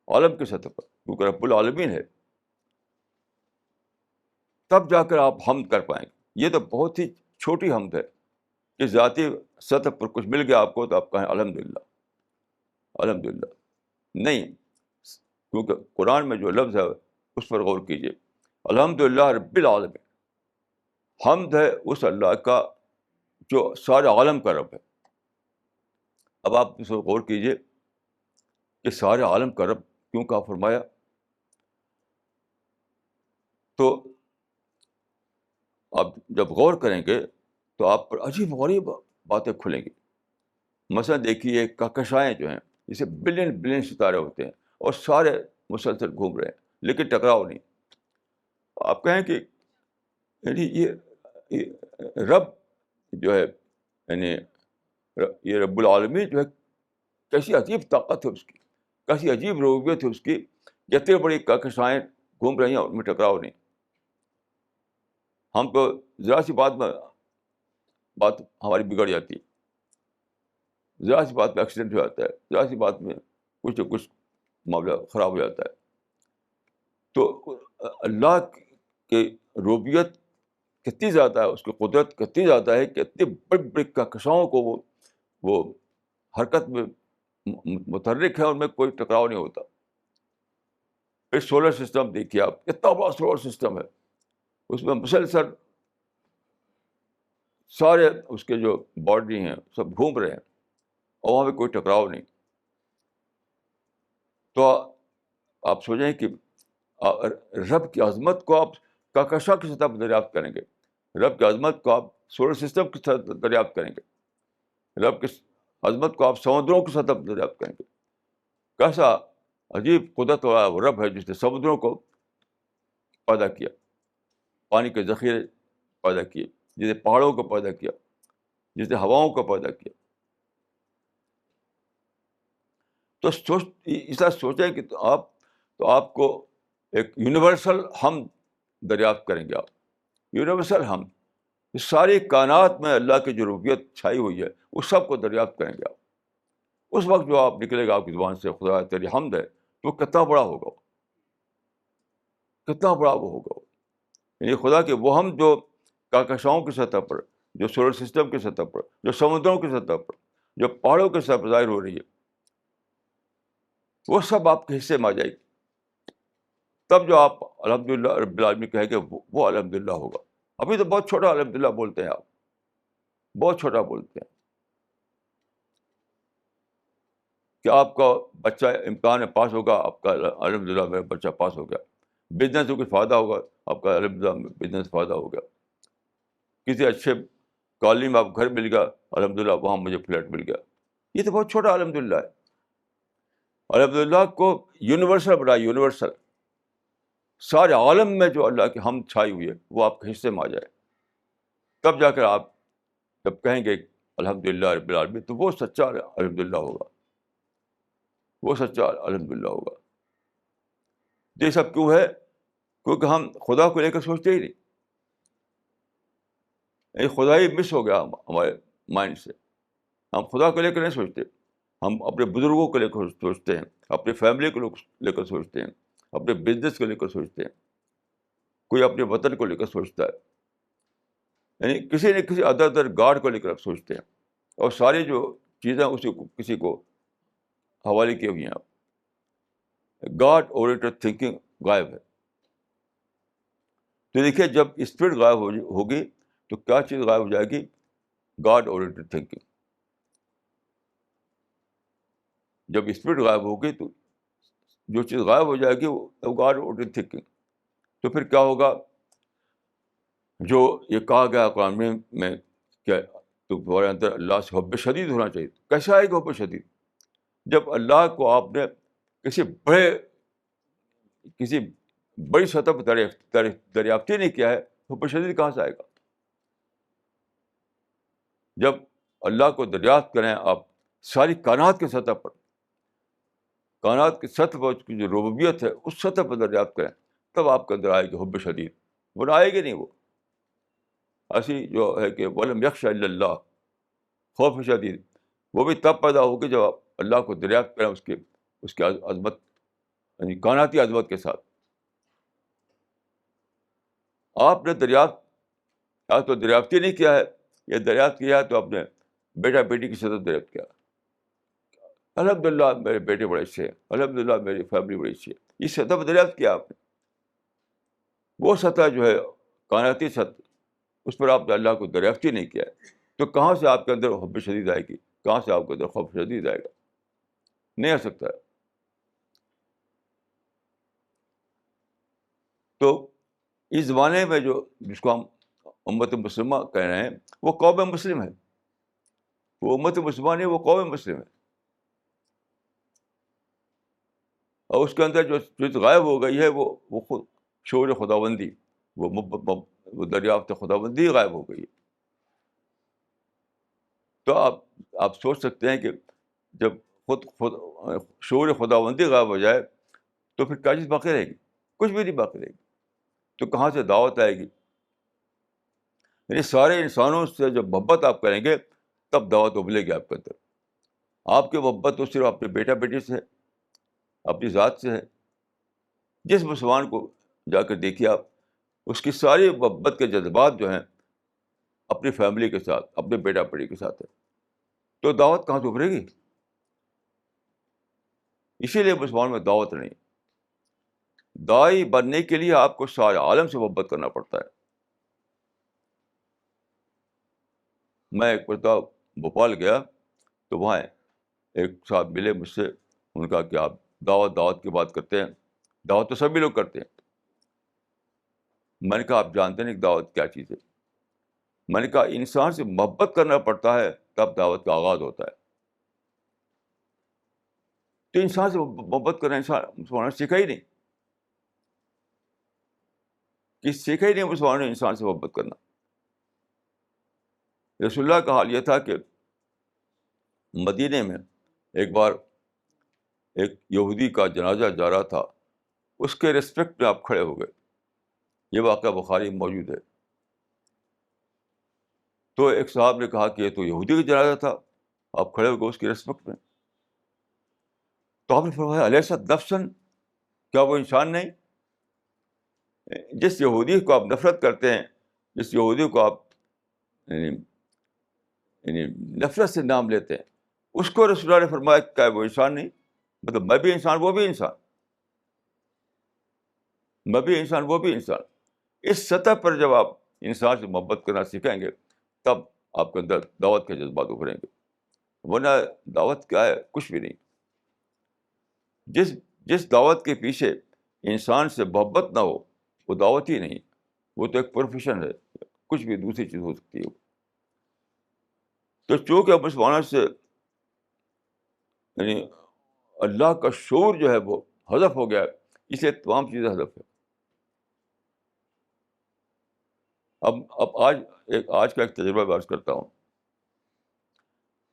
عالم کی سطح پر، کیونکہ رب العالمین ہے، تب جا کر آپ حمد کر پائیں گے. یہ تو بہت ہی چھوٹی حمد ہے کہ ذاتی سطح پر کچھ مل گیا آپ کو تو آپ کہیں الحمدللہ الحمدللہ. نہیں، کیونکہ قرآن میں جو لفظ ہے اس پر غور کیجیے، الحمدللہ رب العالمین. حمد ہے اس اللہ کا جو سارے عالم کا رب ہے. اب آپ اس پر غور کیجیے کہ سارے عالم کا رب کیوں کہا فرمایا. تو آپ جب غور کریں گے تو آپ پر عجیب غریب باتیں کھلیں گی. مثلا دیکھیے کہکشائیں جو ہیں، جسے بلین بلین ستارے ہوتے ہیں اور سارے مسلسل گھوم رہے ہیں لیکن ٹکراؤ نہیں. آپ کہیں کہ یعنی یہ رب جو ہے، یعنی یہ رب العالمین جو ہے، کیسی عجیب طاقت ہے اس کی، کیسی عجیب ربوبیت ہے اس کی جتنی بڑی کہکشائیں گھوم رہی ہیں ان میں ٹکراؤ نہیں. ہم تو ذرا سی بات ہماری بگڑ جاتی ہے, ذرا سی بات میں ایکسیڈنٹ ہو جاتا ہے, ذرا سی بات میں کچھ نہ کچھ معاملہ خراب ہو جاتا ہے. تو اللہ کی ربوبیت کتنی زیادہ ہے, اس کی قدرت کتنی زیادہ ہے کہ اتنی بڑی بڑی کہکشاؤں کو وہ حرکت میں متحرک ہے, ان میں کوئی ٹکراؤ نہیں ہوتا. پھر سولر سسٹم دیکھیے آپ, کتنا بڑا سولر سسٹم ہے, اس میں مسلسل سارے اس کے جو باڈی ہیں سب گھوم رہے ہیں اور وہاں پہ کوئی ٹکراؤ نہیں. تو آپ سوچیں کہ رب کی عظمت کو آپ کہکشاں کی سطح پر دریافت کریں گے, رب کی عظمت کو آپ سولر سسٹم کی سطح پر دریافت کریں گے, رب کی عظمت کو آپ سمندروں کی سطح پر دریافت کریں گے. کیسا عجیب قدرت والا وہ رب ہے جس نے سمندروں کو پیدا کیا, پانی کے ذخیرے پیدا کیے, جس نے پہاڑوں کو پیدا کیا, جس نے ہواؤں کو پیدا کیا. تو اس طرح سوچیں کہ آپ کو ایک یونیورسل ہم دریافت کریں گے. آپ یونیورسل ہم, اس ساری کائنات میں اللہ کی جو ربوبیت چھائی ہوئی ہے اس سب کو دریافت کریں گے آپ. اس وقت جو آپ نکلے گا آپ کی زبان سے خدا تیری حمد ہے, تو کتنا بڑا ہوگا, کتنا بڑا وہ ہوگا. یعنی خدا کے وہ ہم جو کہکشاؤں کی سطح پر, جو سولر سسٹم کی سطح پر, جو سمندروں کی سطح پر, جو پہاڑوں کے سطح پر ظاہر ہو رہی ہے, وہ سب آپ کے حصے میں آ جائے گی. تب جو آپ الحمدللہ رب العالمین کہیں گے وہ الحمدللہ ہوگا. ابھی تو بہت چھوٹا الحمدللہ بولتے ہیں آپ, بہت چھوٹا بولتے ہیں کہ آپ کا بچہ امتحان میں پاس ہوگا, آپ کا الحمدللہ میرا بچہ پاس ہو گیا. بزنس میں کچھ فائدہ ہوگا, آپ کا الحمدللہ بزنس فائدہ ہو گیا. کسی اچھے کالونی میں آپ گھر مل گیا, الحمدللہ وہاں مجھے فلیٹ مل گیا. یہ تو بہت چھوٹا الحمدللہ ہے. الحمدللہ کو یونیورسل بنا, یونیورسل سارے عالم میں جو اللہ کی حمد چھائی ہوئی ہے وہ آپ کے حصے میں آ جائے, تب جا کر آپ جب کہیں گے الحمدللہ رب العالمین, تو وہ سچا الحمدللہ ہوگا, وہ سچا الحمدللہ ہوگا. یہ سب کیوں ہے؟ کیونکہ ہم خدا کو لے کر سوچتے ہی نہیں. خدا ہی مس ہو گیا ہمارے مائنڈ سے. ہم خدا کو لے کر نہیں سوچتے, ہم اپنے بزرگوں کو لے کر سوچتے ہیں, اپنی فیملی کو لے کر سوچتے ہیں, اپنے بزنس کو لے کر سوچتے ہیں, کوئی اپنے وطن کو لے کر سوچتا ہے. یعنی کسی نہ کسی ادر گاڈ کو لے کر آپ سوچتے ہیں, اور ساری جو چیزیں اسی کو کسی کو حوالے کی ہوئی ہیں. آپ گاڈ اورینٹڈ تھنکنگ غائب ہے. تو دیکھیے جب اسپرٹ غائب ہوگی تو کیا چیز غائب ہو جائے گی؟ God oriented thinking. جب اسپرٹ غائب ہوگی تو جو چیز غائب ہو جائے گی وہ گاڈ اورینٹڈ تھنکنگ. تو پھر کیا ہوگا؟ جو یہ کہا گیا قرآن میں کہ تمہارے اندر اللہ سے حب شدید ہونا چاہیے. کیسے آئے گا حب شدید جب اللہ کو آپ نے کسی بڑی سطح پر دریافتی نہیں کیا ہے؟ حب شدید کہاں سے آئے گا؟ جب اللہ کو دریافت کریں آپ ساری کائنات کی سطح پر, کائنات کی سطح پر کی جو ربوبیت ہے اس سطح پر دریافت کریں, تب آپ کے اندر آئے گی حب شدید. وہ آئے گی نہیں. وہ ایسی جو ہے کہ ولم یخش الا اللہ, خوف شدید, وہ بھی تب پیدا ہوگی جب آپ اللہ کو دریافت کریں اس کی عظمت, یعنی کائناتی عظمت کے ساتھ. آپ نے دریافت یا تو دریافت ہی نہیں کیا ہے, یا دریافت کیا ہے تو آپ نے بیٹا بیٹی کی سطح دریافت کیا. الحمدللہ میرے بیٹے بڑے اچھے ہیں, الحمدللہ میری فیملی بڑی اچھی ہے, اس سطح پر دریافت کیا آپ نے. وہ سطح جو ہے کائناتی سطح, اس پر آپ نے اللہ کو دریافت ہی نہیں کیا ہے, تو کہاں سے آپ کے اندر حب شدید آئے گی؟ کہاں سے آپ کے اندر خوف شدید آئے گا؟ نہیں آ سکتا ہے. تو اس زمانے میں جس کو ہم امت مسلمہ کہہ رہے ہیں, وہ قوم مسلم ہے. وہ امت مسلمہ نہیں, وہ قوم مسلم ہے. اور اس کے اندر جو چیز غائب ہو گئی ہے وہ خود شعور خداوندی, وہ دریافت خداوندی غائب ہو گئی ہے. تو آپ سوچ سکتے ہیں کہ جب خود شعور خداوندی غائب ہو جائے تو پھر کیا چیز باقی رہے گی؟ کچھ بھی نہیں باقی رہے گی. تو کہاں سے دعوت آئے گی؟ یعنی سارے انسانوں سے جب محبت آپ کریں گے تب دعوت ابلے گی آپ کے اندر. آپ کی محبت تو صرف اپنے بیٹا بیٹی سے ہے، اپنی ذات سے ہے. جس مسلمان کو جا کر دیکھیے آپ، اس کی ساری محبت کے جذبات جو ہیں اپنی فیملی کے ساتھ، اپنے بیٹا بیٹی کے ساتھ ہے. تو دعوت کہاں سے ابھرے گی؟ اسی لیے مسلمان میں دعوت نہیں. داعی بننے کے لیے آپ کو سارے عالم سے محبت کرنا پڑتا ہے. میں ایک مرتبہ بھوپال گیا تو وہاں ایک صاحب ملے مجھ سے. ان کا کہ آپ دعوت کی بات کرتے ہیں، دعوت تو سبھی لوگ کرتے ہیں. میں نے کہا آپ جانتے نہیں کہ دعوت کیا چیز ہے. میں نے کہا انسان سے محبت کرنا پڑتا ہے تب دعوت کا آغاز ہوتا ہے. تو انسان سے محبت کرنا مسلمانوں نے سیکھا ہی نہیں. سیکھا ہی نہیں مسلمانوں نے انسان سے محبت کرنا. رسول اللہ کا حال یہ تھا کہ مدینے میں ایک بار ایک یہودی کا جنازہ جا رہا تھا، اس کے ریسپیکٹ میں آپ کھڑے ہو گئے. یہ واقعہ بخاری میں موجود ہے. تو ایک صاحب نے کہا کہ یہ تو یہودی کا جنازہ تھا، آپ کھڑے ہو گئے اس کی ریسپیکٹ میں. تو آپ نے فرمایا الیست نفسن، کیا وہ انسان نہیں؟ جس یہودی کو آپ نفرت کرتے ہیں، جس یہودی کو آپ یعنی یعنی نفرت سے نام لیتے ہیں، اس کو رسول اللہ نے فرمایا کیا وہ انسان نہیں؟ مطلب میں بھی انسان، وہ بھی انسان، میں بھی انسان، وہ بھی انسان. اس سطح پر جب آپ انسان سے محبت کرنا سیکھیں گے تب آپ کے اندر دعوت کے جذبات ابھریں گے. ورنہ دعوت کیا ہے؟ کچھ بھی نہیں. جس دعوت کے پیچھے انسان سے محبت نہ ہو وہ دعوت ہی نہیں، وہ تو ایک پروفیشن ہے، کچھ بھی دوسری چیز ہو سکتی ہے. تو چونکہ مسلمانوں سے یعنی اللہ کا شعور جو ہے وہ حذف ہو گیا، اس لیے تمام چیزیں حذف ہے. اب آج کا ایک تجربہ میں عرض کرتا ہوں.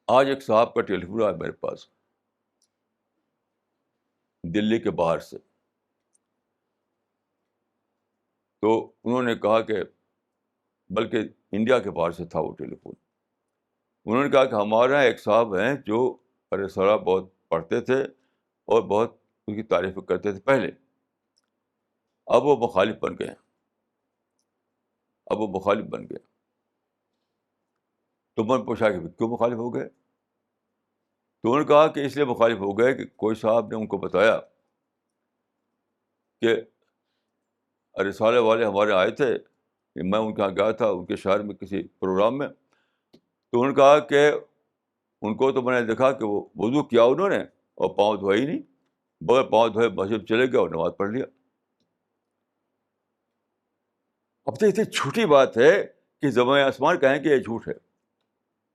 آج ایک صاحب کا ٹیلی فون آیا میرے پاس دلی کے باہر سے. تو انہوں نے کہا کہ بلکہ انڈیا کے باہر سے تھا وہ ٹیلی فون. انہوں نے کہا کہ ہمارے یہاں ایک صاحب ہیں جو رسالہ بہت پڑھتے تھے اور بہت ان کی تعریف کرتے تھے پہلے، اب وہ مخالف بن گئے. تو میں نے پوچھا کہ کیوں مخالف ہو گئے؟ تو انہوں نے کہا کہ اس لیے مخالف ہو گئے کہ کوئی صاحب نے ان کو بتایا کہ رسالے والے ہمارے آئے تھے، میں ان کے یہاں گیا تھا ان کے شہر میں کسی پروگرام میں. تو انہوں نے کہا کہ ان کو تو میں نے دیکھا کہ وہ وضو کیا انہوں نے اور پاؤں دھوئے ہی نہیں، بغیر پاؤں دھوئے مسجد چلے گئے اور نماز پڑھ لیا. اب تو اتنی چھوٹی بات ہے کہ زمین آسمان کہیں کہ یہ جھوٹ ہے،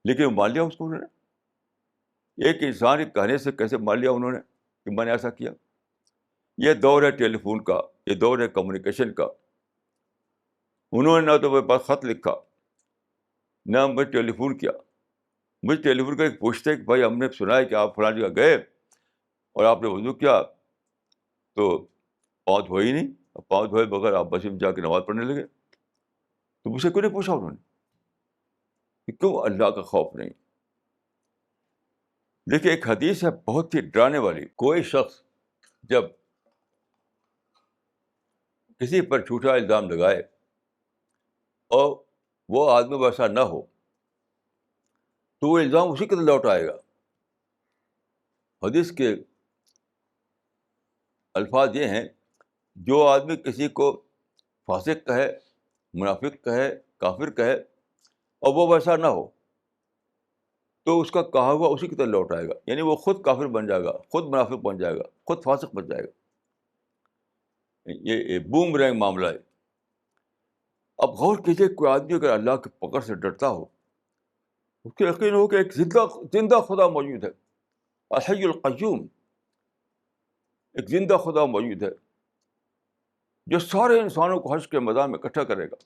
لیکن مان لیا اس کو انہوں نے. ایک انسان کے کہنے سے کیسے مان لیا انہوں نے کہ میں نے ایسا کیا؟ یہ دور ہے ٹیلی فون کا، یہ دور ہے کمیونیکیشن کا. انہوں نے نہ تو میرے پاس خط لکھا، نہ مجھے ٹیلی فون کیا. مجھے ٹیلی فون کر کے پوچھتے کہ بھائی ہم نے سنا ہے کہ آپ فلاں جگہ گئے اور آپ نے وضو کیا تو پاؤں دھوئے ہی نہیں، پاؤں دھوئے بغیر آپ مسجد میں جا کے نماز پڑھنے لگے. تو مجھ سے کیوں نہیں پوچھا انہوں نے کہ کیوں اللہ کا خوف نہیں؟ دیکھیے ایک حدیث ہے بہت ہی ڈرانے والی. کوئی شخص جب کسی پر جھوٹا الزام لگائے اور وہ آدمی ویسا نہ ہو تو وہ الزام اسی کے لوٹ آئے گا. حدیث کے الفاظ یہ ہیں، جو آدمی کسی کو فاسق کہے، منافق کہے، کافر کہے اور وہ ویسا نہ ہو تو اس کا کہا ہوا اسی کی طرح لوٹ آئے گا. یعنی وہ خود کافر بن جائے گا، خود منافق بن جائے گا، خود فاسق بن جائے گا. یہ بوم رینگ معاملہ ہے. اب غور کیجیے، کوئی آدمی اگر اللہ کی پکڑ سے ڈرتا ہو، اس کو یقین ہو کہ ایک زندہ خدا موجود ہے، الحی القیوم، ایک زندہ خدا موجود ہے جو سارے انسانوں کو حشر کے میدان میں اکٹھا کرے گا.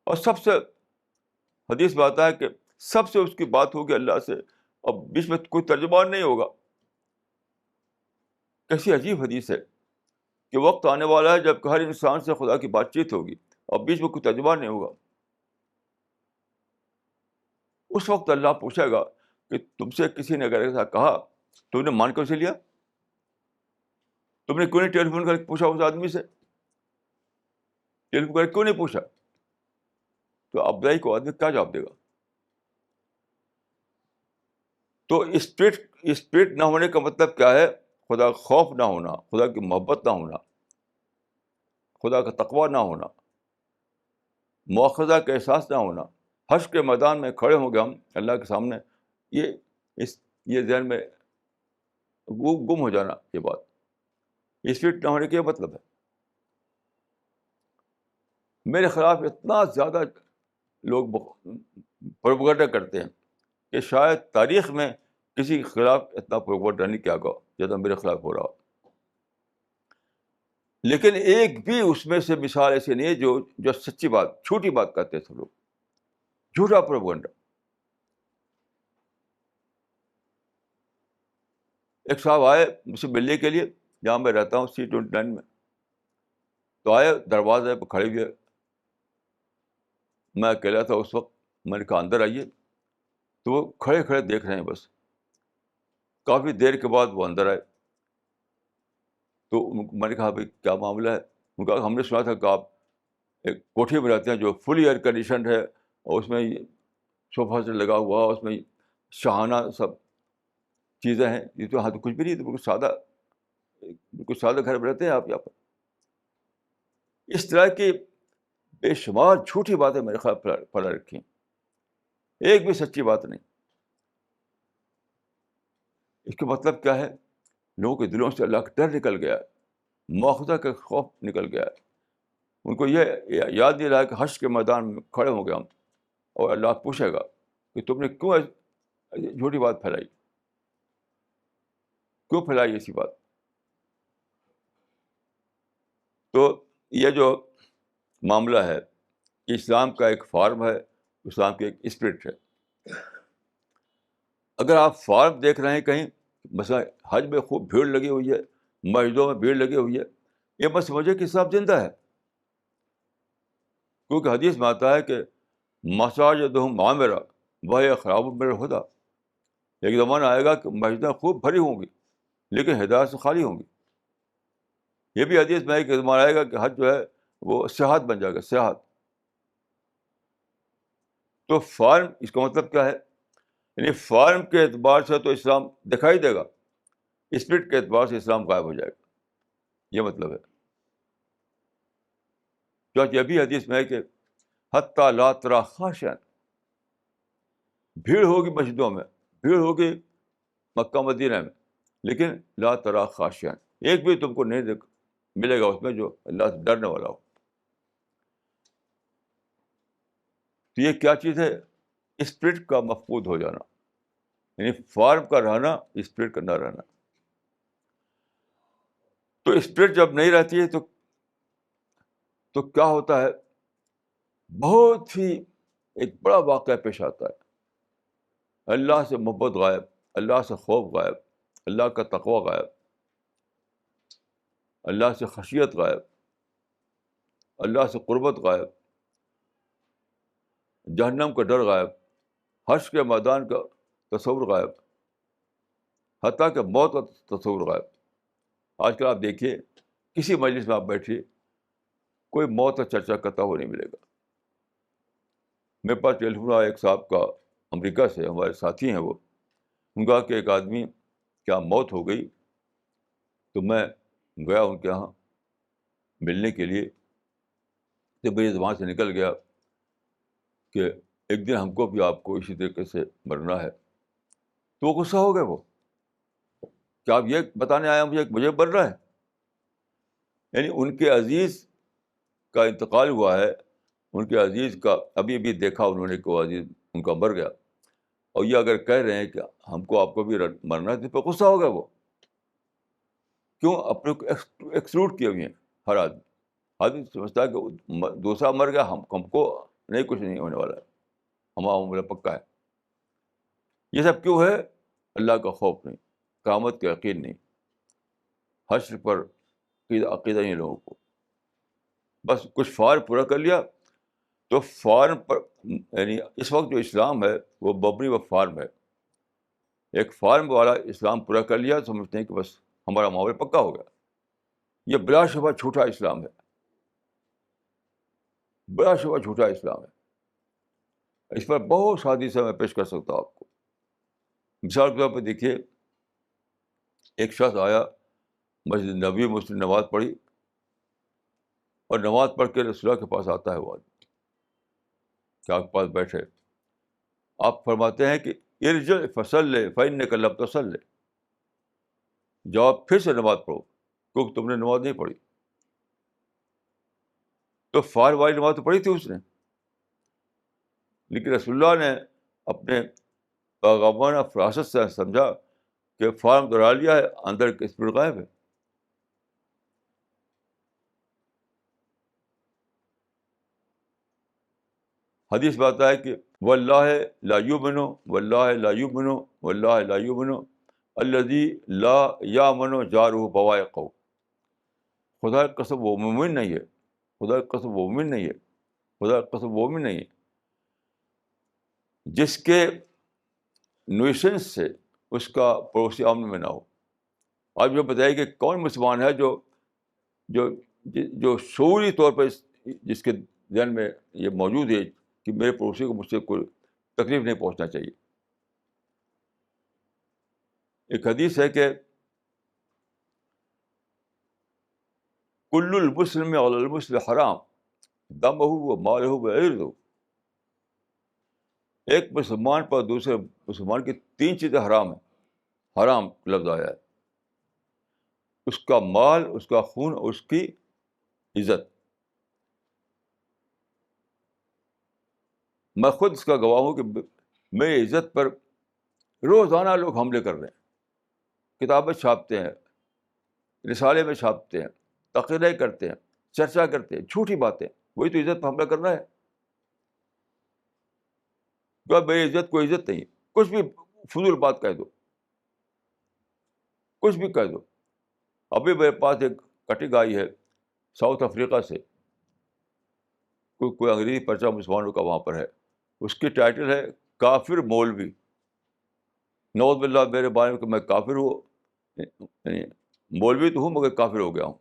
اور سب سے حدیث میں آتا ہے کہ سب سے اس کی بات ہوگی اللہ سے، اب بیچ میں کوئی ترجمان نہیں ہوگا. کیسی عجیب حدیث ہے کہ وقت آنے والا ہے جب کہ ہر انسان سے خدا کی بات چیت ہوگی اور بیچ میں کوئی ترجمہ نہیں ہوگا. اس وقت اللہ پوچھے گا کہ تم سے کسی نے اگر ایسا کہا تم نے مان کر اسے لیا؟ تم نے کیوں نہیں ٹیلی فون کر کے پوچھا اس آدمی سے؟ ٹیلی فون کر کے کیوں نہیں پوچھا؟ تو ابدائی کو آدمی کیا جواب دے گا؟ تو اسپرٹ نہ ہونے کا مطلب کیا ہے؟ خدا کا خوف نہ ہونا، خدا کی محبت نہ ہونا، خدا کا تقویٰ نہ ہونا، مواخذہ کا احساس نہ ہونا. حشر کے میدان میں کھڑے ہوں گے ہم اللہ کے سامنے، یہ اس یہ ذہن میں وہ گم ہو جانا. یہ بات اسپرٹ نہ ہونے کا یہ مطلب ہے. میرے خلاف اتنا زیادہ لوگ پروپیگنڈا کرتے ہیں کہ شاید تاریخ میں کسی کے خلاف اتنا پروپیگنڈا نہیں کیا گیا جتنا میرے خلاف ہو رہا ہو. لیکن ایک بھی اس میں سے مثال ایسی نہیں ہے جو سچی بات، جھوٹی بات کہتے تھے لوگ، جھوٹا پروپیگنڈا. ایک صاحب آئے مجھ سے ملنے کے لیے جہاں میں رہتا ہوں C29 میں. تو آئے، دروازے پہ کھڑے ہوئے. میں اکیلا تھا اس وقت. میں نے کہا اندر آئیے. تو وہ کھڑے کھڑے دیکھ رہے ہیں بس. کافی دیر کے بعد وہ اندر آئے. تو میں نے کہا بھائی کیا معاملہ ہے؟ ان کا ہم نے سنا تھا کہ آپ ایک کوٹھی میں رہتے ہیں جو فلی ایئر کنڈیشنڈ ہے اور اس میں صوفہ سے لگا ہوا، اس میں شاہانہ سب چیزیں ہیں. یہ تو ہاں تو کچھ بھی نہیں، تو بالکل سادہ گھر میں رہتے ہیں آپ یہاں پر. اس طرح کی بے شمار جھوٹی باتیں میرے خیال پڑا رکھی ہیں، ایک بھی سچی بات نہیں. اس کا مطلب کیا ہے؟ لوگوں کے دلوں سے اللہ کا ڈر نکل گیا ہے، مواخذہ کا خوف نکل گیا ہے. ان کو یہ یاد نہیں رہا کہ حشر کے میدان میں کھڑے ہوں گے ہم اور اللہ پوچھے گا کہ تم نے کیوں جھوٹی بات پھیلائی، کیوں پھیلائی ایسی بات. تو یہ جو معاملہ ہے، اسلام کا ایک فارم ہے، اسلام کی ایک اسپرٹ ہے. اگر آپ فارم دیکھ رہے ہیں کہیں، مثلا حج میں خوب بھیڑ لگی ہوئی ہے، مسجدوں میں بھیڑ لگی ہوئی ہے، یہ مت سمجھے کہ اسلام زندہ ہے. کیونکہ حدیث میں آتا ہے کہ مساجدہم عامرہ وہی خراب من الہدیٰ. ایک زمانہ آئے گا کہ مسجدیں خوب بھری ہوں گی لیکن ہدایت سے خالی ہوں گی. یہ بھی حدیث میں ایک زمانہ آئے گا کہ حج جو ہے وہ سیاحت بن جائے گا، سیاحت. تو فارم اس کا مطلب کیا ہے؟ یعنی فارم کے اعتبار سے تو اسلام دکھائی دے گا، اسپرٹ کے اعتبار سے اسلام غائب ہو جائے گا، یہ مطلب ہے. کیونکہ یہ بھی حدیث میں ہے کہ حتیٰ لا تری خاشعا، بھیڑ ہوگی مسجدوں میں، بھیڑ ہوگی مکہ مدینہ میں، لیکن لا تری خاشعا، ایک بھی تم کو نہیں ملے گا اس میں جو اللہ سے ڈرنے والا ہو. تو یہ کیا چیز ہے؟ اسپرٹ کا مفقود ہو جانا، یعنی فارم کا رہنا، اسپرٹ کا نہ رہنا. تو اسپرٹ جب نہیں رہتی ہے تو کیا ہوتا ہے؟ بہت ہی ایک بڑا واقعہ پیش آتا ہے. اللہ سے محبت غائب، اللہ سے خوف غائب، اللہ کا تقویٰ غائب، اللہ سے خشیت غائب، اللہ سے قربت غائب، جہنم کا ڈر غائب، حشر کے میدان کا تصور غائب، حتیٰ کہ موت کا تصور غائب. آج کل آپ دیکھیے کسی مجلس میں آپ بیٹھیے، کوئی موت کا چرچا کرتا ہوا نہیں ملے گا. میرے پاس ٹیلیفون آیا ایک صاحب کا، امریکہ سے، ہمارے ساتھی ہیں وہ. ان کا کہ ایک آدمی کیا موت ہو گئی، تو میں گیا ان کے یہاں ملنے کے لیے. تو میری زبان سے نکل گیا کہ ایک دن ہم کو بھی آپ کو اسی طریقے سے مرنا ہے. تو وہ غصہ ہو گئے. وہ کیا آپ یہ بتانے آیا مجھے مرنا ہے؟ یعنی ان کے عزیز کا انتقال ہوا ہے، ان کے عزیز کا ابھی بھی دیکھا انہوں نے کہ وہ عزیز ان کا مر گیا، اور یہ اگر کہہ رہے ہیں کہ ہم کو آپ کو بھی مرنا ہے، تو پہ غصہ ہو گیا. وہ کیوں؟ اپنے کو ایکسکلوڈ کیے ہوئے ہیں. ہر آدمی سمجھتا ہے کہ دوسرا مر گیا، ہم کو نہیں، کچھ نہیں ہونے والا ہے، ہمارا معاملہ پکا ہے. یہ سب کیوں ہے؟ اللہ کا خوف نہیں، قیامت کا یقین نہیں. حشر پر عقیدہ نہیں لوگوں کو. بس کچھ فارم پورا کر لیا تو فارم پر، یعنی اس وقت جو اسلام ہے وہ مبنی و فارم ہے. ایک فارم والا اسلام پورا کر لیا تو سمجھتے ہیں کہ بس ہمارا معاملہ پکا ہو گیا. یہ بلا شبہ جھوٹا اسلام ہے، بلا شبہ جھوٹا اسلام ہے. اس پر بہت ساری حدیثیں میں پیش کر سکتا ہوں آپ کو. مثال کے طور پہ دیکھیے، ایک شخص آیا مسجد نبوی میں، اس نے نماز پڑھی، اور نماز پڑھ کے رسول اللہ کے پاس آتا ہے وہ آدمی کہ آپ کے پاس بیٹھے. آپ فرماتے ہیں کہ ارجع فصلی فإنک لم تصلی، جواب پھر سے نماز پڑھو کیونکہ تم نے نماز نہیں پڑھی. تو فار والی نماز تو پڑھی تھی اس نے، لیکن رسول اللہ نے اپنے باغبانہ فراست سے سمجھا کہ فارم دوہرا لیا ہے، اندر کے اسپرٹ غائب ہے. حدیث میں آتا ہے کہ واللہ لا یؤمن واللہ لا یؤمن واللہ لا یؤمن الذی لا یامن جارہ بوائقہ. خدا کی قسم وہ مومن نہیں ہے، خدا کی قسم وہ مومن نہیں ہے، خدا کی قسم وہ مومن نہیں ہے جس کے نویسنس سے اس کا پڑوسی امن میں نہ ہو. آپ یہ بتائیے کہ کون مسلمان ہے جو جو جو شعوری طور پر جس کے ذہن میں یہ موجود ہے کہ میرے پڑوسی کو مجھ سے کوئی تکلیف نہیں پہنچنا چاہیے. ایک حدیث ہے کہ کل المسلم علی المسلم حرام دمہ و مالہ و عرضہ. ایک مسلمان پر دوسرے مسلمان کی 3 چیزیں حرام ہیں. حرام لفظ آیا ہے، اس کا مال، اس کا خون اور اس کی عزت. میں خود اس کا گواہ ہوں کہ میری عزت پر روزانہ لوگ حملے کر رہے ہیں، کتابیں چھاپتے ہیں، رسالے میں چھاپتے ہیں، تقریریں کرتے ہیں، چرچا کرتے ہیں، جھوٹی باتیں. وہی تو عزت پر حملہ کرنا ہے. میری عزت کوئی عزت نہیں، کچھ بھی فضول بات کہہ دو، کچھ بھی کہہ دو. ابھی میرے پاس ایک کٹنگ آئی ہے ساؤتھ افریقہ سے، کوئی انگریزی پرچہ مسلمانوں کا وہاں پر ہے. اس کی ٹائٹل ہے کافر مولوی. نعوذ باللہ میرے بارے میں کہ میں کافر ہوں، یعنی مولوی تو ہوں مگر کافر ہو گیا ہوں.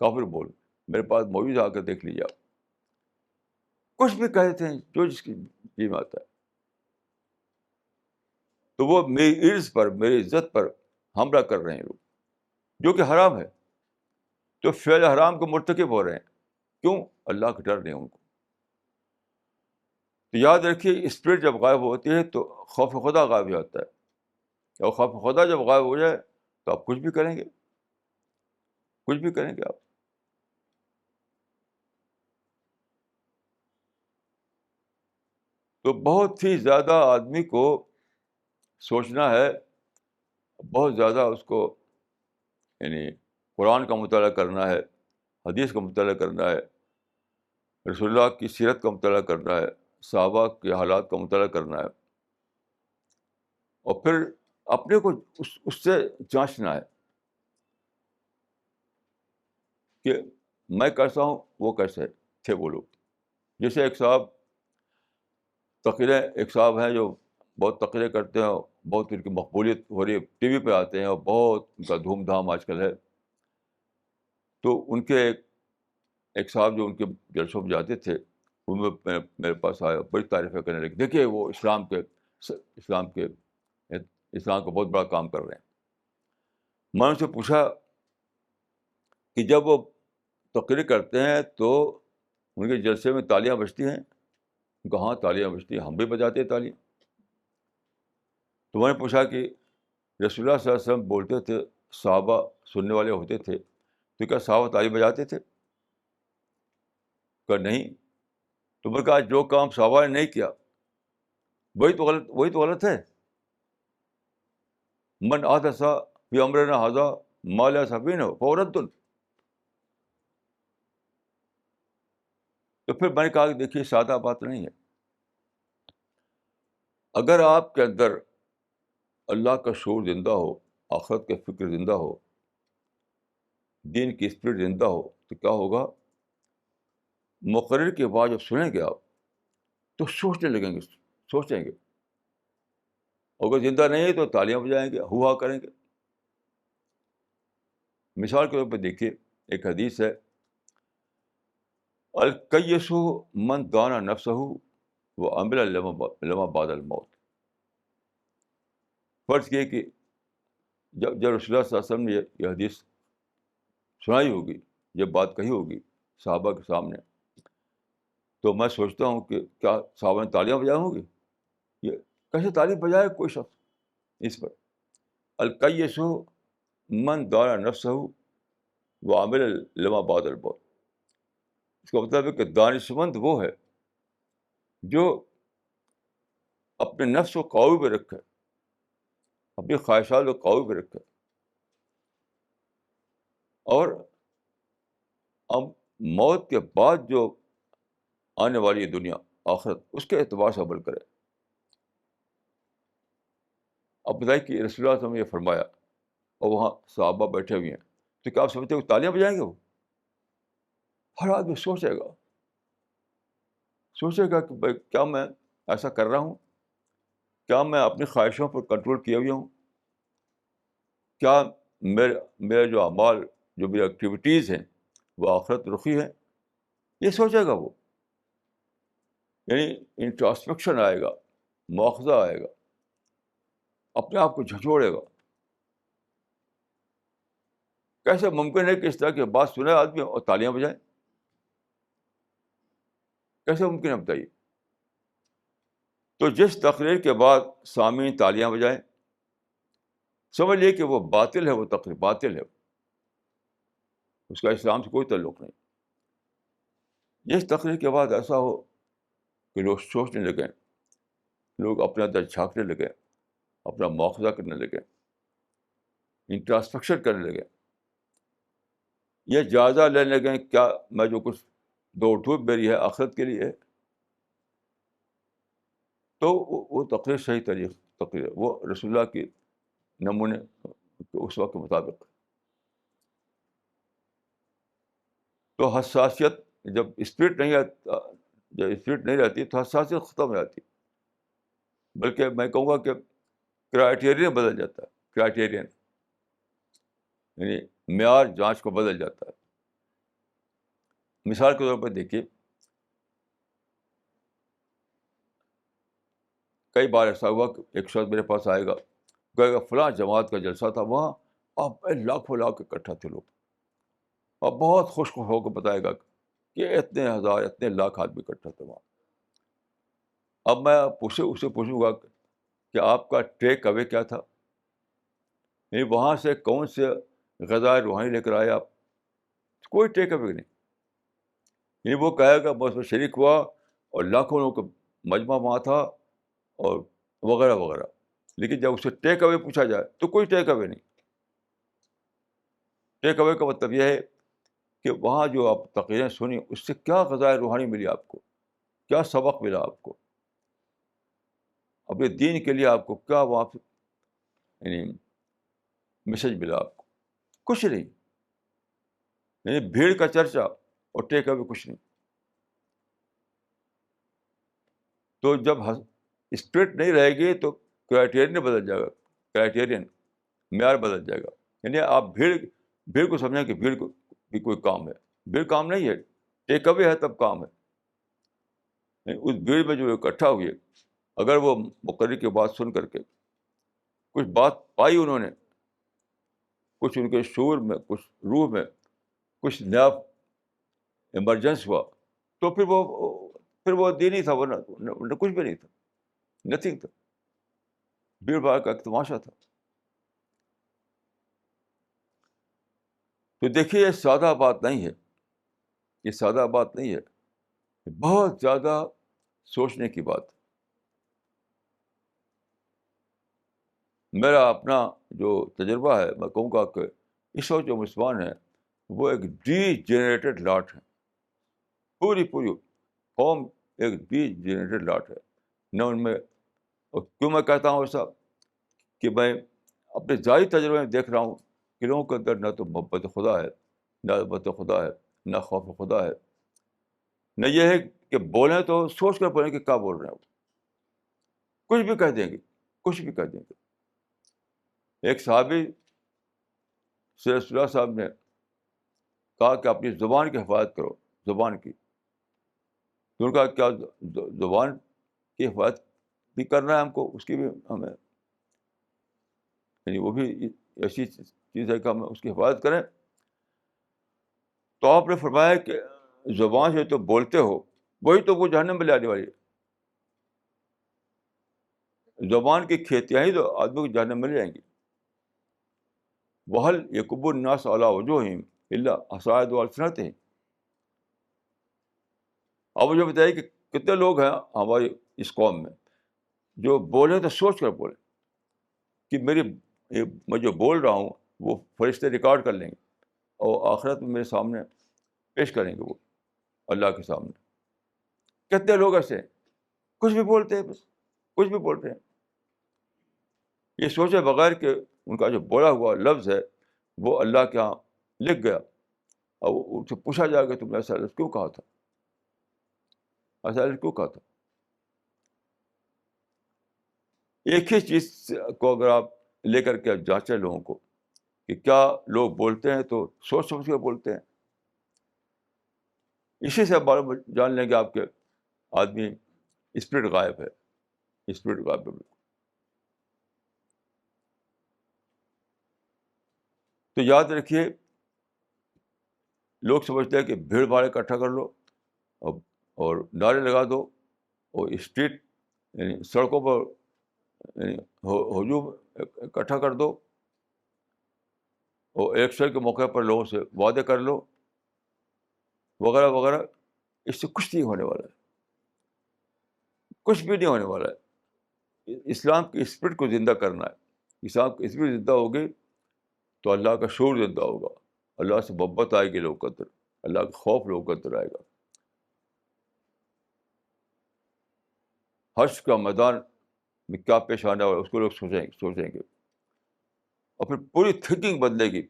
کافر مولوی میرے پاس موجود آ کر دیکھ لیجیے آپ. کچھ بھی کہہ دیتے ہیں جو جس کی جی میں آتا ہے. تو وہ میری عرض پر، میری عزت پر حملہ کر رہے ہیں لوگ، جو کہ حرام ہے. تو فعل حرام کو مرتکب ہو رہے ہیں. کیوں؟ اللہ کا ڈر نہیں ان کو. تو یاد رکھیے، اسپرٹ جب غائب ہوتی ہے تو خوف خدا غائب ہو جاتا ہے، اور خوف خدا جب غائب ہو جائے تو آپ کچھ بھی کریں گے، کچھ بھی کریں گے آپ. تو بہت ہی زیادہ آدمی کو سوچنا ہے، بہت زیادہ اس کو یعنی قرآن کا مطالعہ کرنا ہے، حدیث کا مطالعہ کرنا ہے، رسول اللہ کی سیرت کا مطالعہ کرنا ہے، صحابہ کے حالات کا مطالعہ کرنا ہے، اور پھر اپنے کو اس سے جانچنا ہے کہ میں کیسا ہوں، وہ کیسے تھے وہ لوگ. جیسے ایک صاحب ہیں جو بہت تقریر کرتے ہیں، بہت ان کی مقبولیت ہو رہی ہے، ٹی وی پہ آتے ہیں اور بہت ان کا دھوم دھام آج کل ہے. تو ان کے ایک صاحب جو ان کے جلسوں میں جاتے تھے، وہ میرے پاس آئے، بڑی تعریفیں کرنے لگے. دیکھیے وہ اسلام کا بہت بڑا کام کر رہے ہیں. میں ان سے پوچھا کہ جب وہ تقریر کرتے ہیں تو ان کے جلسے میں تالیاں بجتی ہیں؟ ہاں تالیاں بجتی ہیں، ہم بھی بجاتے ہیں تالیاں. تو میں نے پوچھا کہ رسول اللہ صلی اللہ علیہ وسلم بولتے تھے، صحابہ سننے والے ہوتے تھے، تو کیا صحابہ تالی بجاتے تھے؟ کہ نہیں. تو میں نے کہا جو کام صحابہ نے نہیں کیا وہی تو غلط ہے. من احدث فی امرنا ھذا ما لیس منہ فہو رد. تو پھر میں نے کہا کہ دیکھیے سادہ بات نہیں ہے. اگر آپ کے اندر اللہ کا شعور زندہ ہو، آخرت کا فکر زندہ ہو، دین کی اسپرٹ زندہ ہو تو کیا ہوگا؟ مقرر کے بعد جب سنیں گے آپ تو سوچنے لگیں گے، سوچیں گے. اگر زندہ نہیں ہے تو تالیاں بجائیں گے، ہوا کریں گے. مثال کے طور پہ دیکھیے، ایک حدیث ہے، الکیس من دانا نفسہ وہ عمل لما بعد الموت. فرض کیے کہ جب رسول اللہ صلی اللہ علیہ وسلم نے یہ حدیث سنائی ہوگی، جب بات کہی ہوگی صحابہ کے سامنے، تو میں سوچتا ہوں کہ کیا صحابہ نے تالیاں بجائی ہوں گی؟ یہ کیسے تالیاں بجائے کوئی شخص اس پر؟ الکیس من دانا نفسہ وہ عامل لما بعد الموت. اس کا مطلب ہے کہ دانش مند وہ ہے جو اپنے نفس کو قابو پہ رکھے، اپنی خواہشات کو قابو پہ رکھے، اور اب موت کے بعد جو آنے والی دنیا آخرت، اس کے اعتبار سے عمل کرے. اب بتائیے کہ رسول اللہ صلی اللہ علیہ وسلم نے یہ فرمایا اور وہاں صحابہ بیٹھے ہوئے ہیں، تو کیا آپ سمجھتے ہیں کہ تالیاں بجائیں گے؟ وہ ہر آدمی سوچے گا کہ بھائی کیا میں ایسا کر رہا ہوں؟ کیا میں اپنی خواہشوں پر کنٹرول کیے ہوئے ہوں؟ کیا میرے جو اعمال، جو میری ایکٹیویٹیز ہیں وہ آخرت رخی ہیں؟ یہ سوچے گا وہ. یعنی انٹراسپیکشن آئے گا، مواخذہ آئے گا، اپنے آپ کو جھنجھوڑے گا. کیسے ممکن ہے کہ اس طرح کی بات سنے آدمی اور تالیاں بجائیں؟ کیسے ممکن ہے بتائیے؟ تو جس تقریر کے بعد سامعین تالیاں بجائیں، سمجھ لیے کہ وہ باطل ہے، وہ تقریر باطل ہے، اس کا اسلام سے کوئی تعلق نہیں. جس تقریر کے بعد ایسا ہو کہ لوگ سوچنے لگیں، لوگ اپنے اندر جھانکنے لگیں، اپنا مواخذہ کرنے لگیں، انٹراسپیکشن کرنے لگیں، یہ جائزہ لینے لگیں کیا میں جو کچھ دوڑ دھوپ میری ہے آخرت کے لیے، تو وہ تقریر صحیح تقریر ہے، وہ رسول اللہ کی نمونے اس وقت کے مطابق. تو حساسیت جب اسپرٹ نہیں آتا، جب اسپرٹ نہیں رہتی تو حساسیت ختم ہو جاتی، بلکہ میں کہوں گا کہ کرائٹیرین بدل جاتا ہے. کرائٹیرین یعنی معیار جانچ کو بدل جاتا ہے. مثال کے طور پر دیکھیے، کئی بار ایسا ہوا کہ ایک شخص میرے پاس آئے گا، کہے گا فلاں جماعت کا جلسہ تھا، وہاں اب لاکھوں لاکھ اکٹھا تھے لوگ، اور بہت خوش ہو کے بتائے گا کہ اتنے ہزار اتنے لاکھ آدمی اکٹھا تھے وہاں. اب میں اسے پوچھوں گا کہ آپ کا ٹیک اوے کیا تھا؟ یعنی وہاں سے کون سے غذائے روحانی لے کر آئے آپ؟ کوئی ٹیک اوے نہیں. یعنی وہ کہے گا میں اس میں شریک ہوا اور لاکھوں لوگوں کا مجمع وہاں تھا اور وغیرہ وغیرہ، لیکن جب اسے ٹیک اوے پوچھا جائے تو کوئی ٹیک اوے نہیں. ٹیک اوے کا مطلب یہ ہے کہ وہاں جو آپ تقریریں سنی اس سے کیا غذائے روحانی ملی آپ کو، کیا سبق ملا آپ کو، اپنے دین کے لیے آپ کو کیا وہاں یعنی میسج ملا آپ کو؟ کچھ نہیں. یعنی بھیڑ کا چرچا اور ٹیک اوے کچھ نہیں. تو جب اسپرٹ نہیں رہے گی تو کرائٹیرین بدل جائے گا، کرائٹیرین معیار بدل جائے گا. یعنی آپ بھیڑ کو سمجھیں کہ بھیڑ کو بھی کوئی کام ہے، بھیڑ کام نہیں ہے، ٹیک اوے ہے تب کام ہے. یعنی اس بھیڑ میں جو اکٹھا ہوئی ہے، اگر وہ مقرر کی بات سن کر کے کچھ بات پائی انہوں نے، کچھ ان کے شعور میں، کچھ روح میں کچھ نیا ایمرجنس ہوا، تو پھر وہ دین ہی تھا، ورنہ کچھ بھی نہیں تھا، نتھنگ تھا، بھیڑ بھاڑ کا ایک تماشا تھا. تو دیکھیے یہ سادہ بات نہیں ہے، یہ سادہ بات نہیں ہے، بہت زیادہ سوچنے کی بات. میرا اپنا جو تجربہ ہے، میں کہوں گا کہ اس وقت جو مسلمان ہیں وہ ایک ڈی جنریٹڈ لاٹ ہے، پوری قوم ایک ڈی جنریٹڈ لاٹ ہے. نہ ان میں، اور کیوں میں کہتا ہوں ایسا، کہ میں اپنے ذاتی تجربے میں دیکھ رہا ہوں کہ لوگوں کے اندر نہ تو محبت خدا ہے، نہ عظمت خدا ہے، نہ خوف خدا ہے، نہ یہ ہے کہ بولیں تو سوچ کر بولیں کہ کیا بول رہے ہیں وہ، کچھ بھی کہہ دیں گے، کچھ بھی کہہ دیں گے. ایک صحابی سے رسول اللہ صاحب نے کہا کہ اپنی زبان کی حفاظت کرو، زبان کی. تو ان کا کیا زبان کی حفاظت بھی کرنا ہے ہم کو، اس کی بھی ہمیں، یعنی وہ بھی ایسی چیز ہے کہ ہم اس کی حفاظت کریں. تو آپ نے فرمایا کہ زبان سے تو بولتے ہو وہی تو وہ جہنم میں لے آنے والی ہے. زبان کی کھیتیاں ہی تو آدمی کو جہنم میں لے جائیں گی. وَهَلْ يَكُبُّ النَّاسُ عَلَىٰ وُجُوهِهِمْ إِلَّا حَصَائِدُ أَلْسِنَتِهِمْ. اب مجھے بتائیے کہ کتنے لوگ ہیں ہماری اس قوم میں جو بولیں تو سوچ کر بولیں کہ میں جو بول رہا ہوں وہ فرشتے ریکارڈ کر لیں گے اور آخرت میں میرے سامنے پیش کریں گے وہ اللہ کے سامنے. کتنے لوگ ایسے ہیں کچھ بھی بولتے ہیں، بس کچھ بھی بولتے ہیں، یہ سوچے بغیر کہ ان کا جو بولا ہوا لفظ ہے وہ اللہ کے ہاں لکھ گیا. اور ان سے پوچھا جائے کہ تم نے ایسا لفظ کیوں کہا تھا، ایسا لفظ کیوں کہا تھا. ایک ہی چیز کو اگر آپ لے کر کے جانچیں لوگوں کو کہ کیا لوگ بولتے ہیں تو سوچ سمجھ کے بولتے ہیں، اسی سے معلوم جان لیں گے آپ کے آدمی اسپرٹ غائب ہے، اسپرٹ غائب ہے. تو یاد رکھیے لوگ سمجھتے ہیں کہ بھیڑ بھاڑ اکٹھا کر لو اور اور نعرے لگا دو اور اسٹریٹ یعنی سڑکوں پر یعنی ہجوم اکٹھا کر دو اور الیکشن کے موقع پر لوگوں سے وعدے کر لو وغیرہ وغیرہ. اس سے کچھ نہیں ہونے والا ہے، کچھ بھی نہیں ہونے والا ہے. اسلام کی اسپرٹ کو زندہ کرنا ہے. اسلام کی اسپرٹ زندہ ہوگی تو اللہ کا شعور زندہ ہوگا، اللہ سے محبت آئے گی لوگوں کے اندر، اللہ کا خوف لوگوں کے اندر آئے گا. حشر کا میدان میں کیا پیش آنے والا ہے اس کو لوگ سوچیں گے اور پھر پوری تھنکنگ بدلے گی،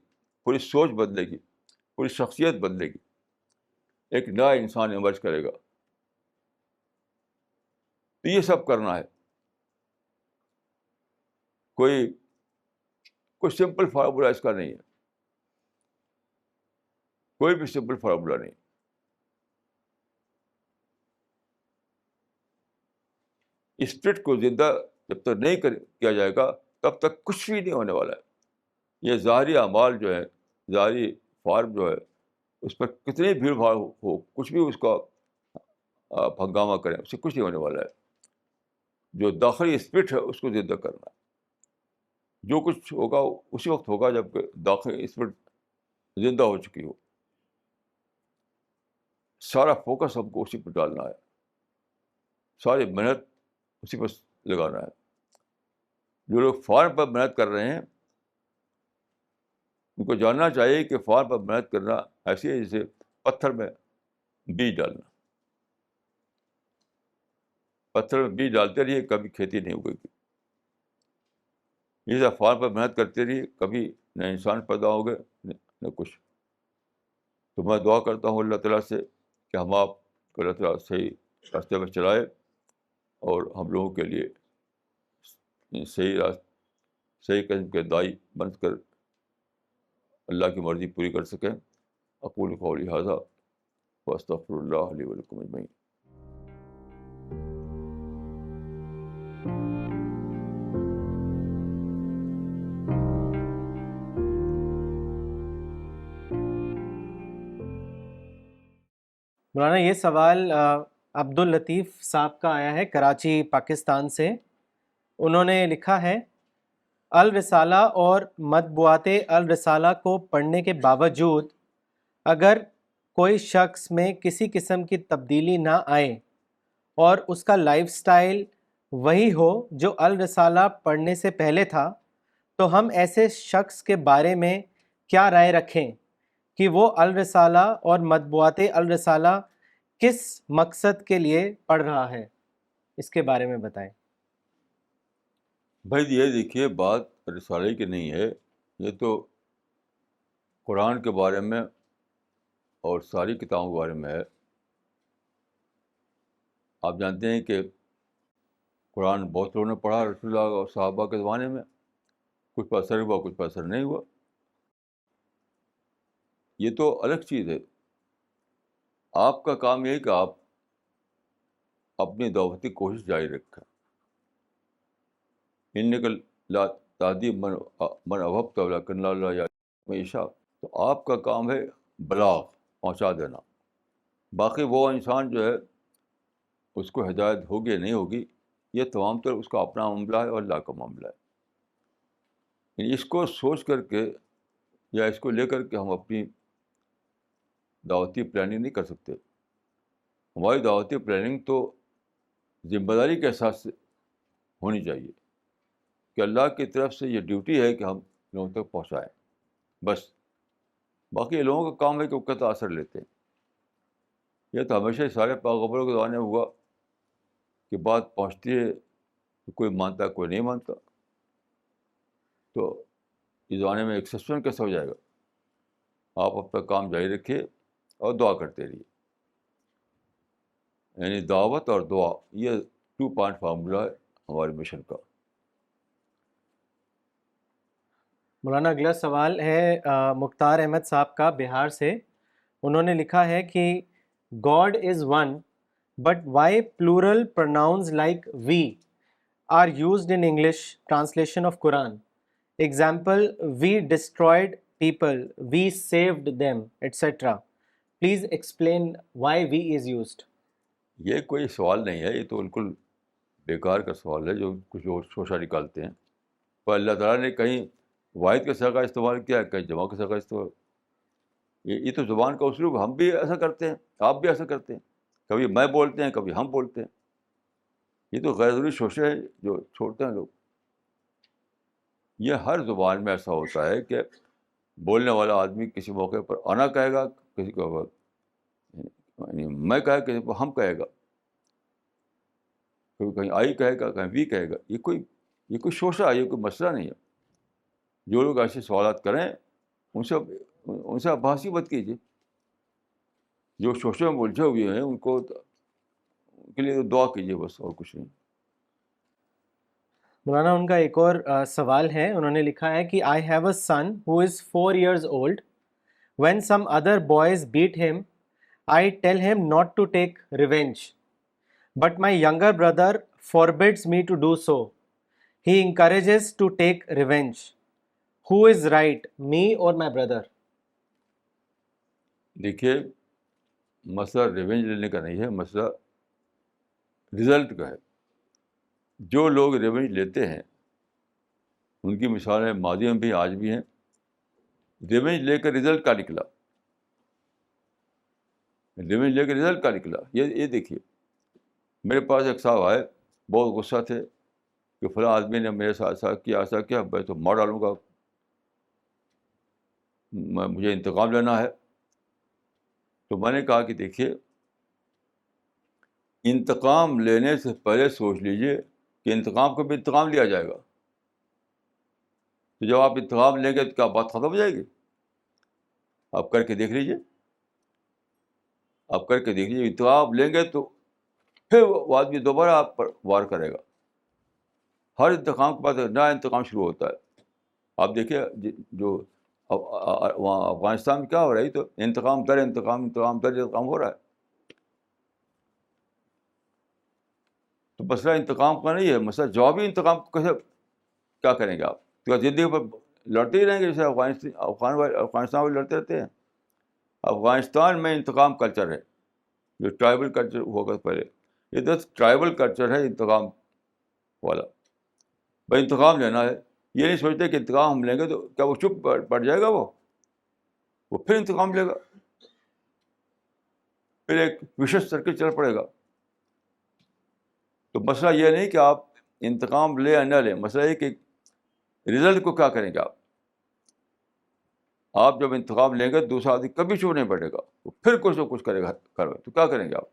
پوری سوچ بدلے گی، پوری شخصیت بدلے گی، ایک نیا انسان ایمرج کرے گا. تو یہ سب کرنا ہے. کوئی سمپل فارمولا اس کا نہیں ہے، کوئی بھی سمپل فارمولا نہیں. اسپرٹ کو زندہ جب تک نہیں کیا جائے گا تب تک کچھ بھی نہیں ہونے والا ہے. یہ ظاہری اعمال جو ہے، ظاہری فارم جو ہے، اس پر کتنی بھیڑ بھاڑ ہو کچھ بھی اس کا آپ ہنگامہ کریں اس سے کچھ نہیں ہونے والا ہے. جو داخلی اسپرٹ ہے اس کو زندہ کرنا ہے. جو کچھ ہوگا اسی وقت ہوگا جب کہ داخلی اسپرٹ زندہ ہو چکی ہو. سارا فوکس ہم کو اسی پہ ڈالنا ہے، ساری محنت اسی پر لگانا ہے. جو لوگ فارم پر محنت کر رہے ہیں ان کو جاننا چاہیے کہ فارم پر محنت کرنا ایسی ہے جیسے پتھر میں بیج ڈالنا. پتھر میں بیج ڈالتے رہیے کبھی کھیتی نہیں ہوگی. یہ سب فارم پر محنت کرتے رہیے کبھی نہ انسان پیدا ہو گئے نہ کچھ. تو میں دعا کرتا ہوں اللہ تعالیٰ سے کہ ہم آپ کو اللہ تعالیٰ صحیح راستے پر چلائے اور ہم لوگوں کے لیے صحیح قسم کے دائی بن کر اللہ کی مرضی پوری کر سکیں. اقول قولی ھذا واستغفر اللہ لی ولکم اجمعین. مولانا یہ سوال عبد اللطیف صاحب کا آیا ہے کراچی پاکستان سے. انہوں نے لکھا ہے الرسالہ اور مطبوعات الرسالہ کو پڑھنے کے باوجود اگر کوئی شخص میں کسی قسم کی تبدیلی نہ آئے اور اس کا لائف سٹائل وہی ہو جو الرسالہ پڑھنے سے پہلے تھا تو ہم ایسے شخص کے بارے میں کیا رائے رکھیں کہ وہ الرسالہ اور مطبوعات الرسالہ کس مقصد کے لیے پڑھ رہا ہے؟ اس کے بارے میں بتائیں. بھائی یہ دیکھیے بات رسالے کی نہیں ہے، یہ تو قرآن کے بارے میں اور ساری کتابوں کے بارے میں ہے. آپ جانتے ہیں کہ قرآن بہت لوگوں نے پڑھا رسول اللہ اور صحابہ کے زمانے میں. کچھ پر اثر ہوا, کچھ پر اثر نہیں ہوا. یہ تو الگ چیز ہے. آپ کا کام یہ ہے کہ آپ اپنی دعوتی کوشش جاری رکھیں. انک لا تہدی من احببت ولکن اللہ یہدی من یشاء. تو آپ کا کام ہے بلاغ, پہنچا دینا. باقی وہ انسان جو ہے اس کو ہدایت ہوگی یا نہیں ہوگی, یہ تمام طور اس کا اپنا معاملہ ہے اور اللہ کا معاملہ ہے. یعنی اس کو سوچ کر کے یا اس کو لے کر کے ہم اپنی دعوتی پلاننگ نہیں کر سکتے. ہماری دعوتی پلاننگ تو ذمہ داری کے احساس سے ہونی چاہیے کہ اللہ کی طرف سے یہ ڈیوٹی ہے کہ ہم لوگوں تک پہنچائیں. بس باقی یہ لوگوں کا کام ہے کہ وہ کتنا اثر لیتے ہیں. یہ تو ہمیشہ سارے پیغمبروں کے زمانے میں ہوا کہ بات پہنچتی ہے تو کوئی مانتا کوئی نہیں مانتا. تو اس زمانے میں ایکسیپشن کیسے ہو جائے گا؟ آپ اپنا کام جاری رکھیے اور دعا کرتے رہیے. یعنی دعوت اور دعا یہ 2 پوائنٹ فارمولہ ہے ہمارے مشن کا. مولانا اگلا سوال ہے مختار احمد صاحب کا بہار سے. انہوں نے لکھا ہے کہ God is one but why plural pronouns like we are used in English translation of Quran. Example we destroyed people, we saved them etcetera. Please explain why we is used. یہ کوئی سوال نہیں ہے, یہ تو بالکل بیکار کا سوال ہے جو کچھ لوگ شوشہ نکالتے ہیں. پر اللہ تعالیٰ نے کہیں واحد کے صیغہ استعمال کیا, کہیں جمع کے صیغہ استعمال. یہ تو زبان کا اسلوب. ہم بھی ایسا کرتے ہیں, آپ بھی ایسا کرتے ہیں. کبھی میں بولتے ہیں, کبھی ہم بولتے ہیں. یہ تو غیر ضروری شوشے ہیں جو چھوڑتے ہیں لوگ. یہ ہر زبان میں ایسا ہوتا ہے کہ بولنے والا آدمی کسی موقع پر انا کہے گا, کسی کو یعنی میں کہے, کسی کو ہم کہے گا, کہیں آئی کہے گا, کہیں وی کہے گا. یہ کوئی شوشہ ہے, یہ کوئی مسئلہ نہیں ہے. جو لوگ ایسے سوالات کریں ان سے آپ بحث ہی مت کیجیے. جو شوشے میں الجھے ہوئے ہیں ان کے لیے دعا کیجیے بس, اور کچھ نہیں. مولانا ان کا ایک اور سوال ہے. انہوں نے لکھا ہے کہ I have a son who is 4 years old. When some other boys beat him I tell him not to take revenge, but my younger brother forbids me to do so. He encourages to take revenge. Who is right, me or my brother? دیکھیے, مسئلہ revenge لینے کا نہیں ہے, مسئلہ result کا ہے. جو لوگ ریونج لیتے ہیں ان کی مثالیں ماضی میں بھی آج بھی ہیں. ریونج لے کر رزلٹ کا نکلا, ریونج لے کر رزلٹ کا نکلا. یہ دیکھیے, میرے پاس ایک صاحب آئے, بہت غصہ تھے کہ فلاں آدمی نے میرے ساتھ ایسا کیا, میں تو مار ڈالوں گا, مجھے انتقام لینا ہے. تو میں نے کہا کہ دیکھیے, انتقام لینے سے پہلے سوچ لیجئے کہ انتقام کو بھی انتقام لیا جائے گا. تو جب آپ انتقام لیں گے تو کیا بات ختم ہو جائے گی؟ آپ کر کے دیکھ لیجیے, آپ کر کے دیکھ لیجیے. انتقام لیں گے تو پھر وہ آدمی دوبارہ آپ پر وار کرے گا. ہر انتقام کے بعد نیا انتقام شروع ہوتا ہے. آپ دیکھیے جو وہاں افغانستان میں کیا ہو رہا ہے, تو انتقام در انتقام, انتقام در انتقام ہو رہا ہے. تو مسئلہ انتقام کا نہیں ہے, مسئلہ جوابی انتقام کو کیسے کیا کریں گے آپ؟ تو زندگی پر لڑتے ہی رہیں گے جیسے افغانستان والے لڑتے رہتے ہیں. افغانستان میں انتقام کلچر ہے, جو ٹرائبل کلچر ہوگا پہلے. یہ تو ٹرائبل کلچر ہے انتقام والا. بھائی انتقام لینا ہے, یہ نہیں سوچتے کہ انتقام ہم لیں گے تو کیا وہ چپ پڑ جائے گا, وہ پھر انتقام لے گا, پھر ایک وشیش سرکل چل پڑے گا. تو مسئلہ یہ نہیں کہ آپ انتقام لیں یا نہ لیں, مسئلہ یہ کہ رزلٹ کو کیا کریں گے آپ. آپ جب انتقام لیں گے دوسرا آدمی کبھی چپ نہیں پڑے گا, وہ پھر کچھ نہ کچھ کرے گا, تو کیا کریں گے آپ؟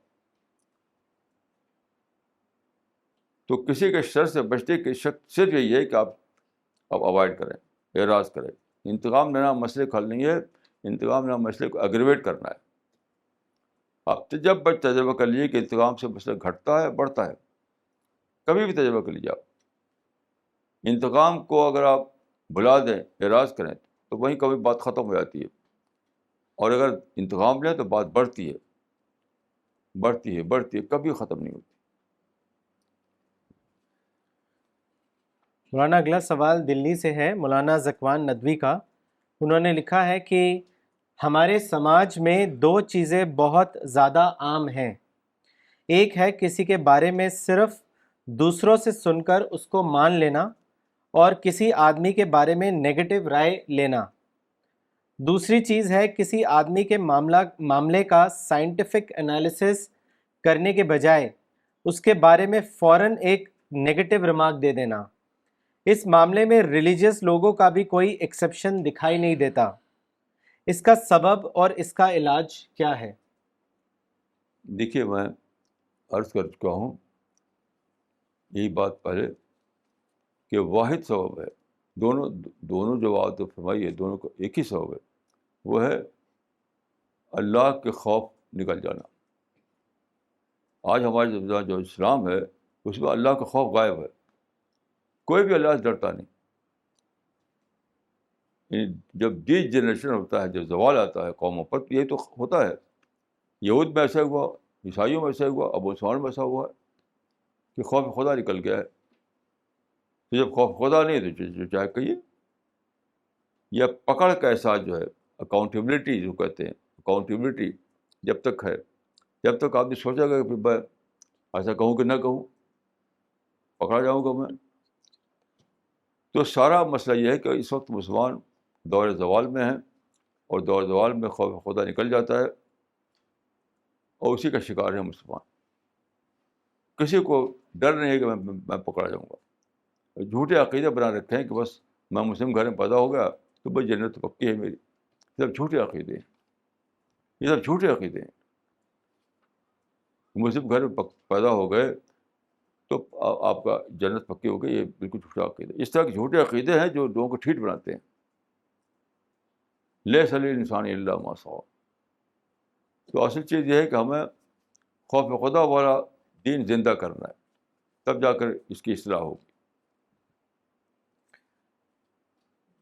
تو کسی کے شر سے بچنے کی صرف یہی ہے کہ آپ اوائڈ کریں, اعراض کریں. انتقام لینا مسئلے کو حل نہیں ہے, انتقام لینا مسئلے کو اگریویٹ کرنا ہے. آپ جب بس تجربہ کر لیجیے کہ انتقام سے مسئلہ گھٹتا ہے بڑھتا ہے، کبھی بھی تجربہ کر لیجیے آپ. انتقام کو اگر آپ بھلا دیں، اراض کریں، تو وہیں کبھی بات ختم ہو جاتی ہے، اور اگر انتقام لیں تو بات بڑھتی ہے بڑھتی ہے بڑھتی ہے، کبھی ختم نہیں ہوتی. مولانا اگلا سوال دلی سے ہے، مولانا ذکوان ندوی کا. انہوں نے لکھا ہے کہ ہمارے سماج میں دو چیزیں بہت زیادہ عام ہیں. ایک ہے کسی کے بارے میں صرف دوسروں سے سن کر اس کو مان لینا، اور کسی آدمی کے بارے میں نیگیٹو رائے لینا. دوسری چیز ہے کسی آدمی کے معاملے کا سائنٹیفک انالیسس کرنے کے بجائے اس کے بارے میں فوراً ایک نیگیٹو ریمارک دے دینا. اس معاملے میں ریلیجیس لوگوں کا بھی کوئی ایکسیپشن دکھائی نہیں دیتا. اس کا سبب اور اس کا علاج کیا ہے؟ دیکھیے، میں عرض کر چکا ہوں یہی بات پہلے کہ واحد سبب ہے. دونوں جو بات فرمائی ہے، دونوں کا ایک ہی سبب ہے، وہ ہے اللہ کے خوف نکل جانا. آج ہمارے جو اسلام ہے اس میں اللہ کا خوف غائب ہے، کوئی بھی اللہ سے ڈرتا نہیں. یعنی جب ڈی جنریشن ہوتا ہے، جب زوال آتا ہے قوموں پر، تو یہی تو ہوتا ہے. یہود میں ایسا ہوا، عیسائیوں میں ایسا ہوا، اب مسلمانوں میں ایسا ہوا ہے کہ خوف خدا نکل گیا ہے. تو جب خوف خدا نہیں تو جو چاہے کہیے. یہ پکڑ کا احساس جو ہے، اکاؤنٹیبلٹی جو کہتے ہیں، اکاؤنٹیبلٹی جب تک ہے، جب تک آدمی سوچے گا کہ میں ایسا کہوں کہ نہ کہوں، پکڑا جاؤں گا میں. تو سارا مسئلہ یہ ہے کہ اس وقت مسلمان دور زوال میں ہیں، اور دور زوال میں خوف خدا نکل جاتا ہے، اور اسی کا شکار ہے مسلمان. کسی کو ڈر نہیں ہے کہ میں پکڑا جاؤں گا. جھوٹے عقیدے بنا رکھے ہیں کہ بس میں مسلم گھر میں پیدا ہو گیا تو بس جنت تو پکی ہے میری. یہ سب جھوٹے عقیدے ہیں، یہ سب جھوٹے عقیدے ہیں. مسلم گھر میں پیدا ہو گئے تو آپ کا جنت پکی ہو گئی، یہ بالکل جھوٹا عقیدہ. اس طرح کے جھوٹے عقیدے ہیں جو لوگوں کو ٹھیٹ بناتے ہیں. لیس للانسان الا ما سعى. تو اصل چیز یہ ہے کہ ہمیں خوف خدا والا دین زندہ کرنا ہے، تب جا کر اس کی اصلاح ہوگی.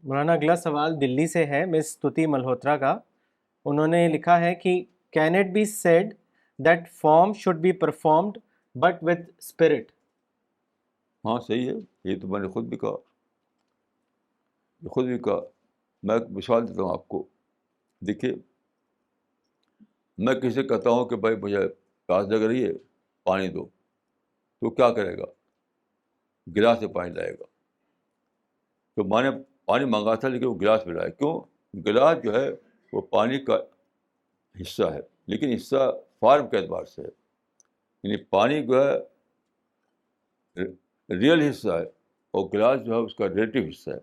مولانا اگلا سوال دلی سے ہے، مس ستوتی ملہوترا کا. انہوں نے لکھا ہے کہ can it be said that form should be performed but with spirit? ہاں صحیح ہے، یہ تو میں نے خود بھی کہا. میں ایک مثال دیتا ہوں آپ کو. دیکھیے، میں کسی سے کہتا ہوں کہ بھائی مجھے پیاس لگ رہی ہے، پانی دو، تو کیا کرے گا؟ گلاس سے پانی لائے گا. تو میں نے پانی مانگا تھا لیکن وہ گلاس میں لایا. کیوں؟ گلاس جو ہے وہ پانی کا حصہ ہے، لیکن حصہ فارم کے اعتبار سے ہے. یعنی پانی جو ہے ریئل حصہ ہے، اور گلاس جو ہے اس کا ریلیٹیو حصہ ہے.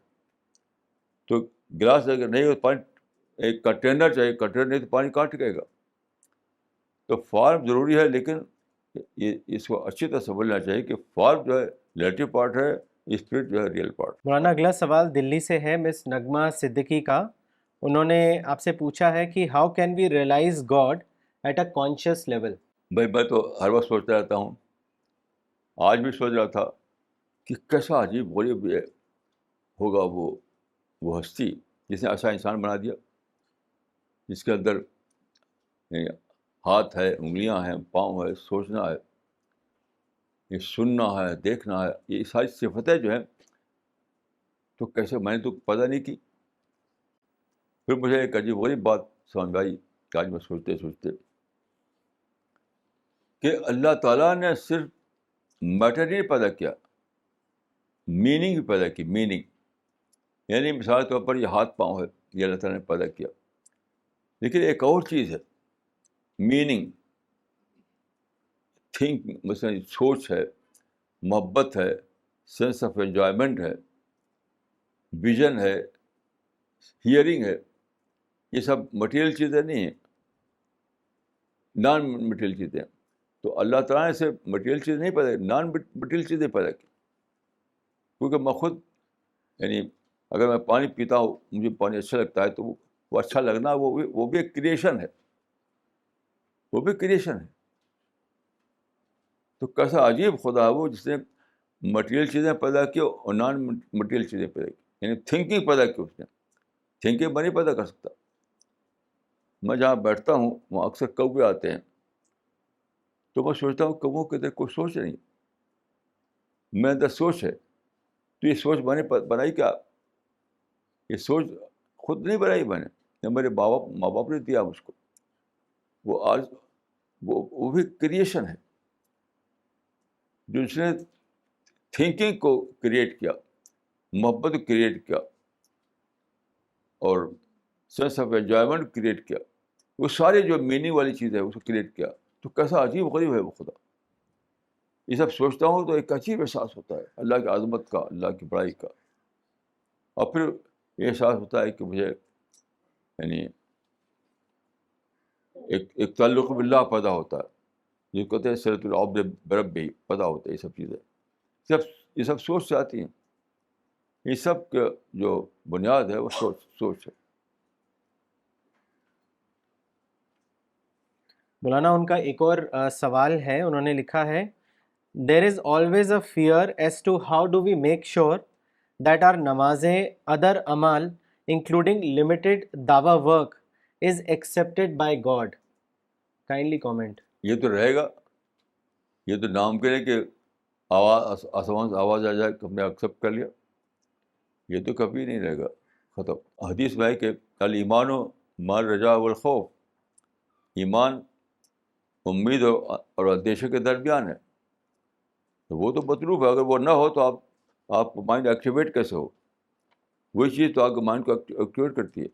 تو گلاس اگر نہیں ہو، پانی ایک کنٹینر چاہیے، کنٹینر نہیں تو پانی کہاں ٹکے گا. تو فارم ضروری ہے، لیکن یہ اس کو اچھی طرح سمجھنا چاہیے کہ فارم جو ہے ریلیٹیو پارٹ ہے، اسپرٹ جو ہے ریئل پارٹ. مولانا اگلا سوال دلی سے ہے، مس نغمہ صدیقی کا. انہوں نے آپ سے پوچھا ہے کہ how can we realize God at a conscious level? بھائی میں تو ہر وقت سوچتا رہتا ہوں، آج بھی سوچ رہا تھا کہ کیسا عجیب غریب یہ ہوگا وہ ہستی جس نے ایسا انسان بنا دیا، جس کے اندر ہاتھ ہے، انگلیاں ہیں، پاؤں ہے، سوچنا ہے، یہ سننا ہے، دیکھنا ہے، یہ ساری صفتیں جو ہیں تو کیسے میں نے تو پیدا نہیں کی. پھر مجھے ایک عجیب غریب بات سمجھ آئی کہ آج میں سوچتے سوچتے کہ اللہ تعالیٰ نے صرف میٹر نہیں پیدا کیا، میننگ بھی پیدا کی. میننگ یعنی مثال کے طور پر یہ ہاتھ پاؤں ہے، یہ اللہ تعالیٰ نے پیدا کیا، لیکن ایک اور چیز ہے میننگ، تھنک، مثلا سوچ ہے، محبت ہے، سینس آف انجوائمنٹ ہے، ویژن ہے، ہیئرنگ ہے. یہ سب مٹیریل چیزیں نہیں ہیں، نان مٹیریل چیزیں. تو اللہ تعالیٰ نے صرف مٹیریل چیز نہیں پیدا کی، نان مٹیریل چیزیں پیدا کی. کیونکہ میں خود، یعنی اگر میں پانی پیتا ہوں، مجھے پانی اچھا لگتا ہے، تو وہ اچھا لگنا وہ بھی ایک کریشن ہے. وہ بھی کریشن ہے. تو کیسا عجیب خدا ہے وہ جس نے مٹیریل چیزیں پیدا کی اور نان مٹیریل چیزیں پیدا کی, یعنی تھنکنگ پیدا کی اس نے. تھنکنگ میں نہیں پیدا کر سکتا. میں جہاں بیٹھتا ہوں وہاں اکثر کوے آتے ہیں, تو میں سوچتا ہوں کووں کے اندر کوئی سوچ نہیں, میں اندر سوچ ہے. تو یہ سوچ میں نے بنائی کیا؟ یہ سوچ خود نہیں بنائی میں نے, یہ میرے ماں باپ نے دیا مجھ کو. وہ آج وہ بھی کریشن ہے جس نے تھنکنگ کو کریٹ کیا, محبت کو کریٹ کیا, اور سینس آف انجوائمنٹ کریٹ کیا. وہ سارے جو میننگ والی چیز ہے اس کو کریٹ کیا. تو کیسا عجیب غریب ہے وہ خدا. یہ سب سوچتا ہوں تو ایک عجیب احساس ہوتا ہے اللہ کی عظمت کا, اللہ کی بڑائی کا. اور پھر یہ احساس ہوتا ہے کہ مجھے یعنی ایک تعلق باللہ پیدا ہوتا ہے, جو کہتے ہیں صلۃ العبد بربہ پیدا ہوتا ہے. یہ سب چیزیں یہ سب سوچ سے آتی ہیں. یہ سب کا جو بنیاد ہے وہ سوچ ہے. مولانا ان کا ایک اور سوال ہے, انہوں نے لکھا ہے there is always a fear as to how do we make sure that our نمازیں ادر اعمال انکلوڈنگ لمیٹڈ دعوی work is accepted by God. Kindly comment. یہ تو رہے گا, یہ تو نام کے لیے کہ آسمان سے آواز آ جائے کہ ہم نے ایکسیپٹ کر لیا, یہ تو کبھی نہیں رہے گا, ختم. حدیث میں ہے کہ الایمان مع الرجاء والخوف, ایمان امید اور اندیشے کے درمیان ہے. تو وہ تو مطلوب ہے. اگر وہ نہ ہو تو آپ مائنڈ ایکٹیویٹ کیسے ہو؟ وہی چیز تو آپ کے مائنڈ کو ایکٹیویٹ کرتی ہے.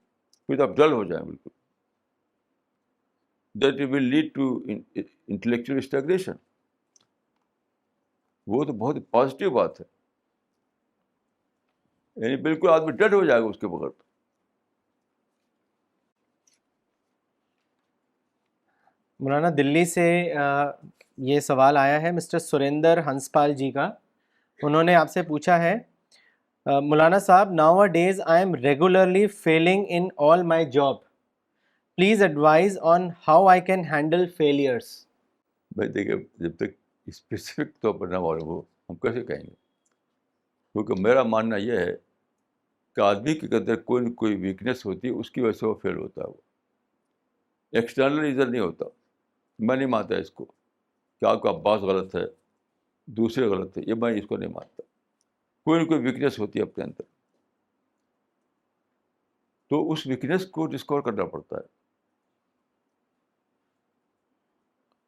پھر تو آپ ڈل ہو جائیں بالکل. That will lead to intellectual stagnation. وہ تو بہت پازیٹیو بات ہے, یعنی بالکل آدمی ڈل ہو جائے گا اس کے بغیر. مولانا دلی سے یہ سوال آیا ہے مسٹر سریندر ہنسپال جی کا. انہوں نے آپ سے پوچھا ہے مولانا صاحب nowadays I am regularly failing in all my job, please advise on how I can handle failures. بھائی دیکھیے, جب تک اسپیسیفک طور پر نہ معلوم ہو ہم کیسے کہیں گے؟ کیونکہ میرا ماننا یہ ہے کہ آدمی کے اندر کوئی نہ کوئی ویکنیس ہوتی ہے, اس کی وجہ سے وہ فیل ہوتا ہے. وہ ایکسٹرنل ریزن نہیں ہوتا. میں نہیں مانتا اس کو کہ آپ کا باس غلط ہے, دوسرے غلط ہے, یہ میں اس کو نہیں مانتا. کوئی نہ کوئی ویکنیس ہوتی ہے اپنے اندر, تو اس ویکنیس کو ڈسکور کرنا پڑتا ہے.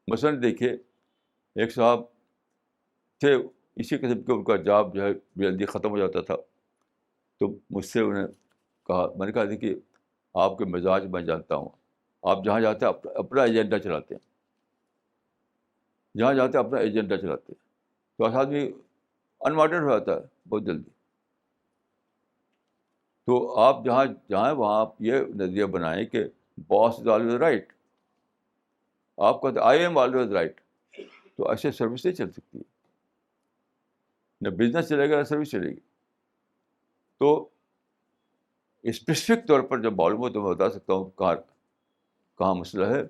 مثلاً دیکھیے, ایک صاحب تھے اسی قسم کے, ان کا جاب جو ہے جلدی ختم ہو جاتا تھا. تو مجھ سے انہیں کہا, میں نے کہا دیکھیے آپ کے مزاج میں جانتا ہوں, آپ جہاں جاتے ہیں اپنا ایجنڈا چلاتے ہیں, جہاں جاتے ہیں اپنا ایجنڈا چلاتے ہیں. تو ایسا آدمی انوانٹیڈ ہو جاتا ہے بہت جلدی. تو آپ جہاں جائیں وہاں آپ یہ نظریہ بنائیں کہ باس از آلویز رائٹ. آپ کہتے آئی ایم آلویز رائٹ, تو ایسے سروس نہیں چل سکتی ہے. نہ بزنس چلے گا نہ سروس چلے گی. تو اسپیسیفک طور پر جب معلوم ہو تو میں بتا سکتا ہوں کہاں مسئلہ ہے.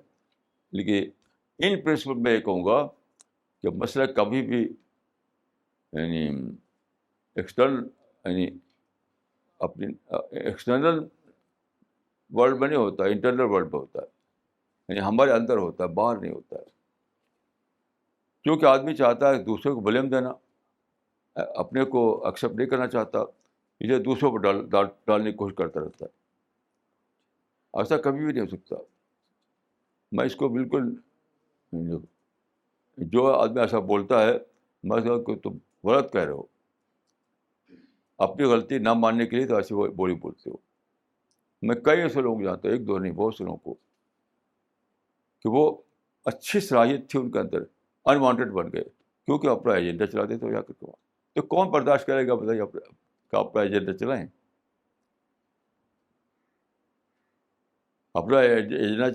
لیکن ان پرنسپل میں یہ کہوں گا کہ مسئلہ کبھی بھی یعنی ایکسٹرنل یعنی اپنی ایکسٹرنل ورلڈ میں نہیں ہوتا, انٹرنل ورلڈ میں ہوتا ہے. یعنی ہمارے اندر ہوتا ہے, باہر نہیں ہوتا ہے. کیونکہ آدمی چاہتا ہے دوسروں کو بلیم دینا, اپنے کو ایکسیپٹ نہیں کرنا چاہتا, اسے دوسروں پر ڈالنے کی کوشش کرتا رہتا ہے. ایسا کبھی بھی نہیں ہو سکتا. میں اس کو بالکل, جو آدمی ایسا بولتا ہے میں کہتا ہوں کہ تم غلط کہہ رہے ہو. اپنی غلطی نہ ماننے کے لیے تو ایسی بولی بولتے ہو. میں کئی ایسے لوگ جانتا ہوں, ایک دو نہیں بہت سے لوگوں کو, کہ وہ اچھی صلاحیت تھی ان کے اندر, انوانٹیڈ بن گئے کیونکہ اپنا ایجنڈا چلاتے تھے. جا کر تو کون برداشت کرے گا بتائیے کہ اپنا ایجنڈا چلائیں؟ اپنا ایجنڈا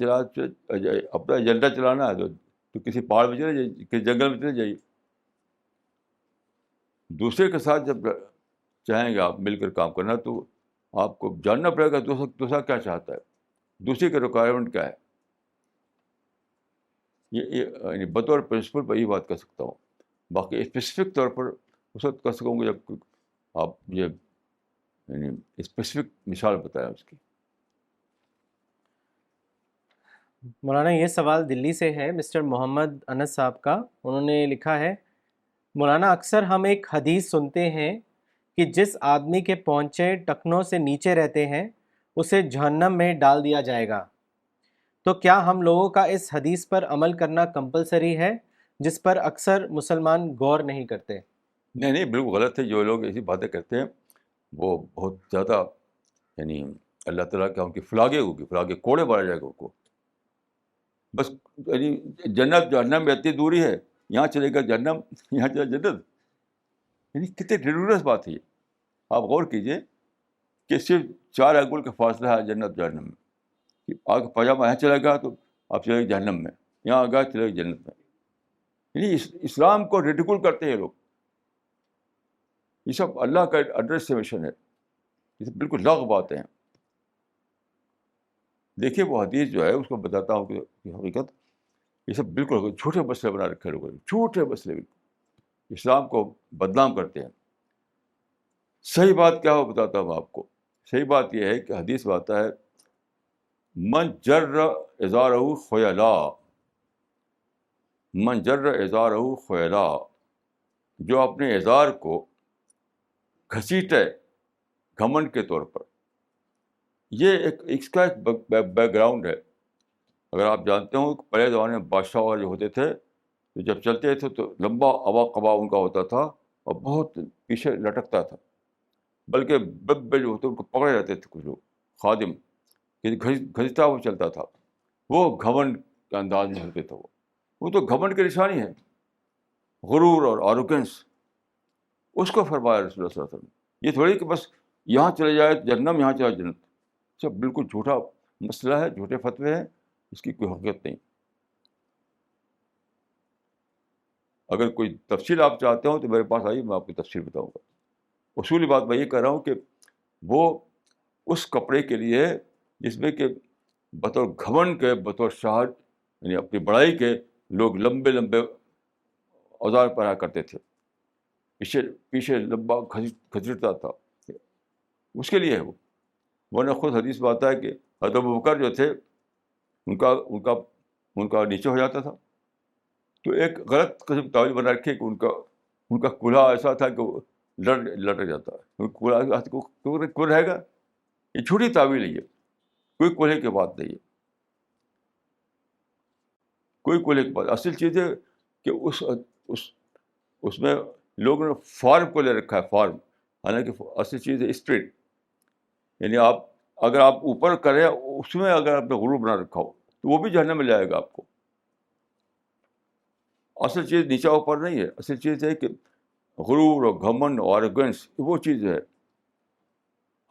چلانا ہے تو کسی پہاڑ میں چلے جائیے, کسی جنگل میں چلے جائیے. دوسرے کے ساتھ جب چاہیں گے آپ مل کر کام کرنا تو آپ کو جاننا پڑے گا دوسرا کیا چاہتا ہے, دوسرے کے ریکوائرمنٹ کیا ہے. یہ یعنی بطور پرنسپل میں یہی بات کر سکتا ہوں. باقی اسپیسیفک طور پر اس وقت کر سکوں گا جب آپ یہ یعنی اسپیسیفک مثال بتائیں اس کی. مولانا یہ سوال دلی سے ہے مسٹر محمد انس صاحب کا. انہوں نے لکھا ہے مولانا اکثر ہم ایک حدیث سنتے ہیں کہ جس آدمی کے پونچے ٹخنوں سے نیچے رہتے ہیں اسے جہنم میں ڈال دیا جائے گا. تو کیا ہم لوگوں کا اس حدیث پر عمل کرنا کمپلسری ہے جس پر اکثر مسلمان غور نہیں کرتے؟ نہیں بالکل غلط ہے. جو لوگ ایسی باتیں کرتے ہیں وہ بہت زیادہ یعنی اللہ تعالیٰ کا ان کی فلاگے ہوگی, فلاگے کوڑے مارا جائے گا ان کو. بس یعنی جنت جہنم میں اتنی دوری ہے, یہاں چلے گا جہنم, یہاں چلے جنت. یعنی کتنی ریڈیولس بات ہے یہ. آپ غور کیجئے کہ صرف 4 انگل کا فاصلہ ہے جنت جہنم میں. کہ آپ کا پاجامہ یہاں چلے گا تو آپ چلے گئے جہنم میں, یہاں آ گیا چلے گئے جنت میں. یعنی اسلام کو ریڈیکول کرتے ہیں لوگ. یہ سب اللہ کا انڈرسٹیمیشن ہے, یہ سب بالکل لغو باتیں ہیں. دیکھیے وہ حدیث جو ہے اس کو بتاتا ہوں کہ حقیقت یہ سب بالکل جھوٹے مسئلے بنا رکھے لوگوں نے, جھوٹے مسئلے بالکل اسلام کو بدنام کرتے ہیں. صحیح بات کیا ہو بتاتا ہوں آپ کو. صحیح بات یہ ہے کہ حدیث میں آتا ہے من جر ازارہ خیلا, من جر ازارہ خیلا, جو اپنے ازار کو گھسیٹے گھمنڈ کے طور پر. یہ اس کا ایک بیک گراؤنڈ ہے. اگر آپ جانتے ہو کہ پہلے زمانے میں بادشاہ اور جو ہوتے تھے تو جب چلتے تھے تو لمبا عبا قبا ان کا ہوتا تھا اور بہت پیچھے لٹکتا تھا, بلکہ بے جو ہوتے ان کو پکڑے رہتے تھے کچھ لوگ خادم, کہ گھستا ہوا چلتا تھا. وہ گھمنڈ کے انداز میں ہوتے تھے. وہ تو گھمنڈ کی نشانی ہے, غرور اور آروگنس. اس کو فرمایا رسول اللہ صلی اللہ علیہ وسلم. یہ تھوڑی کہ بس یہاں چلے جائے جہنم, یہاں چلے جنت. سب بالکل جھوٹا مسئلہ ہے, جھوٹے فتوے ہیں, اس کی کوئی حقیقت نہیں. اگر کوئی تفصیل آپ چاہتے ہو تو میرے پاس آئیے, میں آپ کو تفصیل بتاؤں گا. اصولی بات میں یہ کہہ رہا ہوں کہ وہ اس کپڑے کے لیے جس میں کہ بطور گھمنڈ کے, بطور شہادت یعنی اپنی بڑائی کے لوگ لمبے لمبے اوزار پہنا کرتے تھے, پیچھے لمبا گھسیٹتا تھا, اس کے لیے ہے وہ. ورنہ خود حدیث میں آتا ہے کہ حضرت ابوبکر جو تھے ان کا نیچے ہو جاتا تھا. تو ایک غلط قسم تعویل بنا رکھے کہ ان کا کولہا ایسا تھا کہ وہ لٹ جاتا ہے. کولہا رہے گا, یہ جھوٹی تعویل ہے. یہ کوئی کولہے کی بات نہیں ہے, کوئی کولہے کی بات. اصل چیز ہے کہ اس میں لوگوں نے فارم کو لے رکھا ہے, فارم. حالانکہ اصل چیز ہے اسپرٹ. یعنی اگر آپ اوپر کریں اس میں اگر آپ نے غرور بنا رکھا ہو تو وہ بھی جہنم میں لائے گا آپ کو. اصل چیز نیچا اوپر نہیں ہے. اصل چیز ہے کہ غرور اور گھمنڈ اور آروگنس وہ چیز ہے.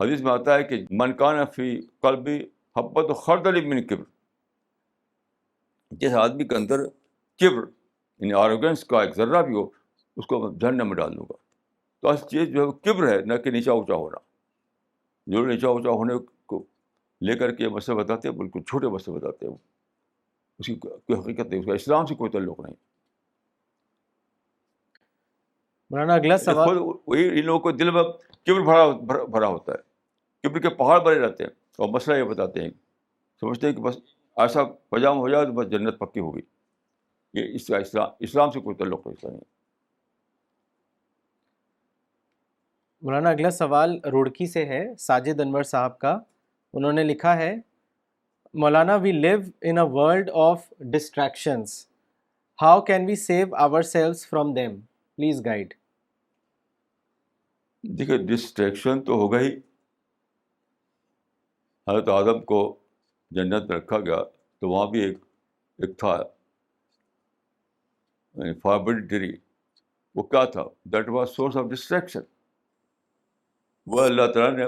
حدیث میں آتا ہے کہ من کان فی قلبی حبۃ خردل من کبر, جس آدمی کے اندر کبر یعنی آروگنس کا ایک ذرہ بھی ہو اس کو میں جہنم میں ڈال دوں گا. تو اصل چیز جو ہے وہ کبر ہے, نہ کہ نیچا اونچا ہونا. جو نیچا اونچا ہونے کو لے کر کے مسئلہ بتاتے ہیں بالکل جھوٹے مسئلے بتاتے ہیں. وہ اس کی کوئی حقیقت نہیں, اس کا اسلام سے کوئی تعلق نہیں. مولانا اگلا سوال. خود وہی ان لوگوں کو دل میں کبر بھرا ہوتا ہے, کبر کے پہاڑ بنے رہتے ہیں اور مسئلہ یہ بتاتے ہیں, سمجھتے ہیں کہ بس ایسا پجام ہو جائے تو بس جنت پکی ہوگی. یہ اس کا اسلام سے کوئی تعلق نہیں. مولانا اگلا سوال روڑکی سے ہے ساجد انور صاحب کا. انہوں نے لکھا ہے مولانا we live in a world of distractions, how can we save ourselves from them, please guide. دیکھیے ڈسٹریکشن تو ہوگا ہی. حضرت آدم کو جنت میں رکھا گیا تو وہاں بھی ایک تھا فاربڈن ٹری. وہ کیا تھا؟ That was source of distraction. وہ اللہ تعالیٰ نے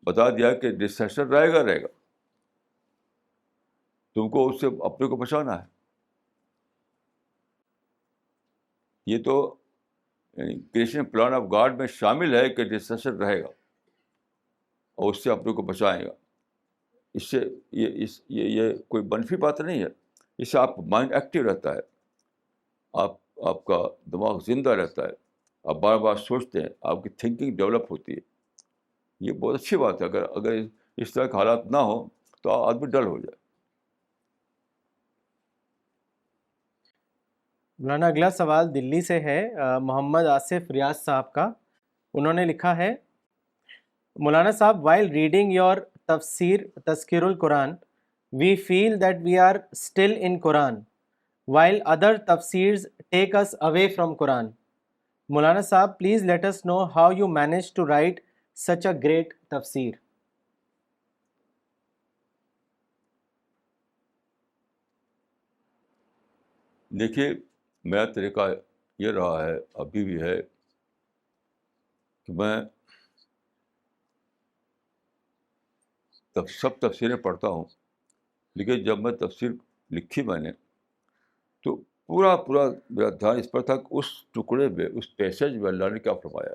بتا دیا کہ ڈسٹریکشن رہے گا, تم کو اس سے اپنے کو بچانا ہے. یہ تو کریشن پلان آف گاڈ میں شامل ہے کہ ڈسٹریکشن رہے گا اور اس سے اپنے کو بچائے گا. اس سے یہ کوئی منفی بات نہیں ہے. اس سے آپ کا مائنڈ ایکٹیو رہتا ہے, آپ کا دماغ زندہ رہتا ہے, آپ بار بار سوچتے ہیں, آپ کی تھنکنگ ڈیولپ ہوتی ہے. یہ بہت اچھی بات ہے. اگر اس طرح کے حالات نہ ہوں تو آدمی ڈل ہو جائے. مولانا اگلا سوال دلی سے ہے, محمد آصف ریاض صاحب کا. انہوں نے لکھا ہے, مولانا صاحب, while reading your tafsir Tazkirul Quran, we feel that we are still in Quran, while other tafsirs take us away from Quran. Maulana Sahab, please let us know how you managed to write such a great tafsir. دیکھیے, میرا طریقہ یہ رہا ہے, ابھی بھی ہے, کہ میں سب تفسیریں پڑھتا ہوں, لیکن جب میں تفسیر لکھی میں نے تو پورا میرا دھیان اس پر تھا کہ اس ٹکڑے میں, اس پیسج میں اللہ نے کیا فرمایا.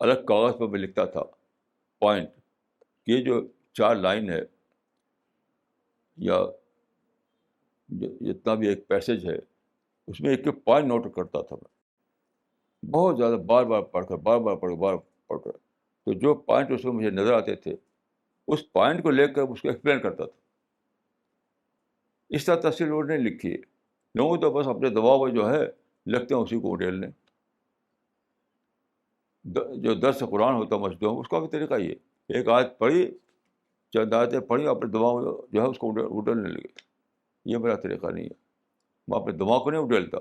الگ کاغذ پر میں لکھتا تھا پوائنٹ, کہ یہ جو 4 لائن ہے یا جتنا بھی ایک پیسج ہے, اس میں ایک پوائنٹ نوٹ کرتا تھا میں, بہت زیادہ, بار بار پڑھ کر. تو جو پوائنٹ اس میں مجھے نظر آتے تھے, اس پوائنٹ کو لے کر اس کو ایکسپلین کرتا تھا. اس طرح تفسیر لوگوں نے لکھی ہے. لوگوں تو بس اپنے دباؤ میں جو ہے لکھتے ہیں, اسی کو اڈیل لیں. جو درس قرآن ہوتا ہے مسجدوں میں, اس کا بھی طریقہ یہ, ایک آیت پڑھی, چند آیتیں پڑھی, اپنے دماغ میں جو ہے اس کو اڈیلنے لگے. یہ میرا طریقہ نہیں ہے. میں اپنے دماغ کو نہیں اڈیلتا.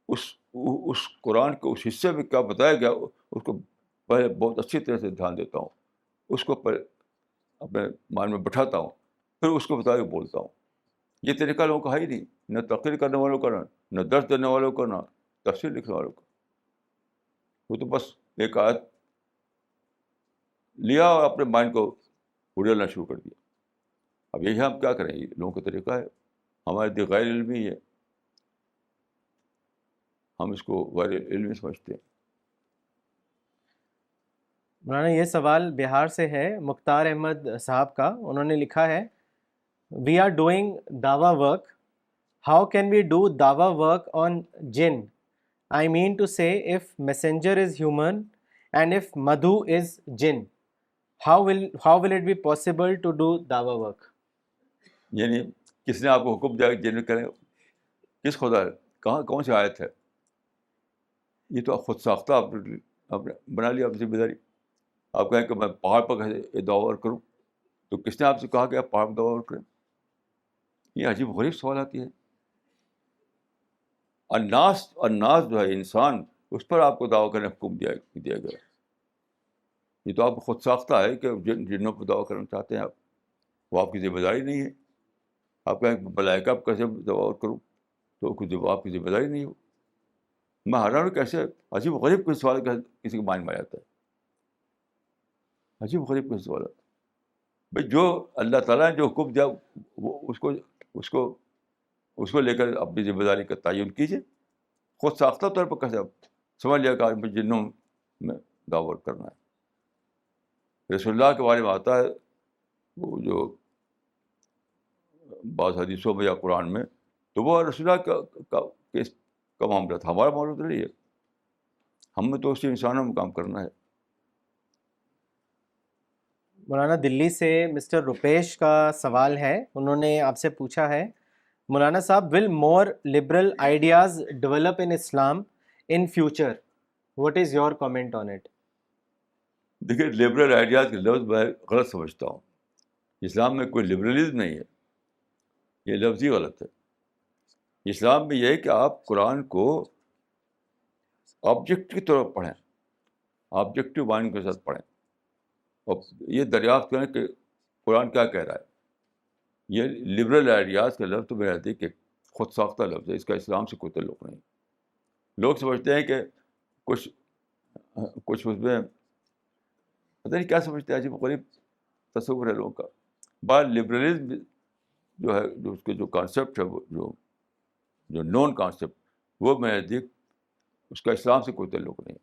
اس قرآن کے اس حصے میں کیا بتایا گیا اس کو پہلے بہت اچھی طرح سے دھیان دیتا ہوں, اس کو پہلے اپنے مائنڈ میں بٹھاتا ہوں, پھر اس کو بتا کے بولتا ہوں. یہ طریقہ لوگوں کا ہے ہی نہیں, نہ تقریر کرنے والوں کا, نہ درس دینے والوں کا, نہ تفسیر لکھنے والوں کا. وہ تو بس ایک آیت لیا اور اپنے مائنڈ کو اڑیلنا شروع کر دیا. اب یہی ہم کیا کریں, یہ لوگوں کا طریقہ ہے. ہمارے لیے غیر علمی ہے, ہم اس کو غیر علمی سمجھتے ہیں. مولانا یہ سوال بہار سے ہے, مختار احمد صاحب کا. انہوں نے لکھا ہے, وی آر ڈوئنگ دعویٰ work, how can we do دعویٰ ورک آن جن؟ I mean to say, if messenger is human and if Madhu is jinn, how will it be possible to do dawa work? یعنی کس نے آپ کو حکم دیا کہ جن کریں؟ کس خدا ہے؟ کون سی آیت ہے؟ یہ تو خود ساختہ آپ نے بنا لیا اپنی ذمہ داری. آپ کہیں کہ میں پہاڑ پر کیسے دعویٰ کروں, تو کس نے آپ سے کہا کہ آپ پہاڑ پر دعویٰ کریں؟ یہ عجیب غریب سوال آتی ہے. الناس جو ہے انسان, اس پر آپ کو دعویٰ کرنے کا حکم دیا گیا. یہ تو آپ کو خود ساختہ ہے کہ جنوں پر دعویٰ کرنا چاہتے ہیں آپ, وہ آپ کی ذمہ داری نہیں ہے. آپ کہیں ملائکہ پر کیسے دعویٰ کروں, تو آپ کی ذمہ داری نہیں ہو. میں حیران ہوں کیسے عجیب غریب کوئی سوال کسی کے مائنڈ میں آ جاتا ہے. عجیب غریب کوئی سوال آتا ہے. بھائی جو اللہ تعالیٰ نے جو حکم دیا وہ اس کو لے کر اپنی ذمہ داری کا تعین کیجیے. خود ساختہ طور پر کیسے آپ سمجھ لیا کہ آج جنوں میں دعوت کرنا ہے. رسول اللہ کے بارے میں آتا ہے وہ جو بعض حدیثوں میں یا قرآن میں, تو وہ رسول اللہ کا معاملہ تھا, ہمارا معاملہ تو نہیں ہے. ہمیں تو اسی انسانوں میں کام کرنا ہے. مولانا دلی سے مسٹر روپیش کا سوال ہے. انہوں نے آپ سے پوچھا ہے, مولانا صاحب, will more liberal ideas develop in Islam in future? What is your comment on it? دیکھیے, لبرل آئیڈیاز کے لفظ میں غلط سمجھتا ہوں. اسلام میں کوئی لبرلزم نہیں ہے, یہ لفظ ہی غلط ہے. اسلام میں یہ ہے کہ آپ قرآن کو آبجیکٹ کی طرف پڑھیں, آبجیکٹو مائنڈ کے ساتھ پڑھیں, اور یہ دریافت کریں کہ قرآن کیا کہہ رہا ہے. یہ لبرل آئیڈیاز کا لفظ تو میرا نزدیک کہ خود ساختہ لفظ ہے, اس کا اسلام سے کوئی تعلق نہیں. لوگ سمجھتے ہیں کہ کچھ اس میں پتہ نہیں کیا سمجھتے ہیں, عجیب غریب تصور ہے لوگوں کا. بعض لبرلزم جو ہے, جو اس کے جو کانسیپٹ ہے, وہ جو نون کانسیپٹ, وہ میرے نزدیک اس کا اسلام سے کوئی تعلق نہیں.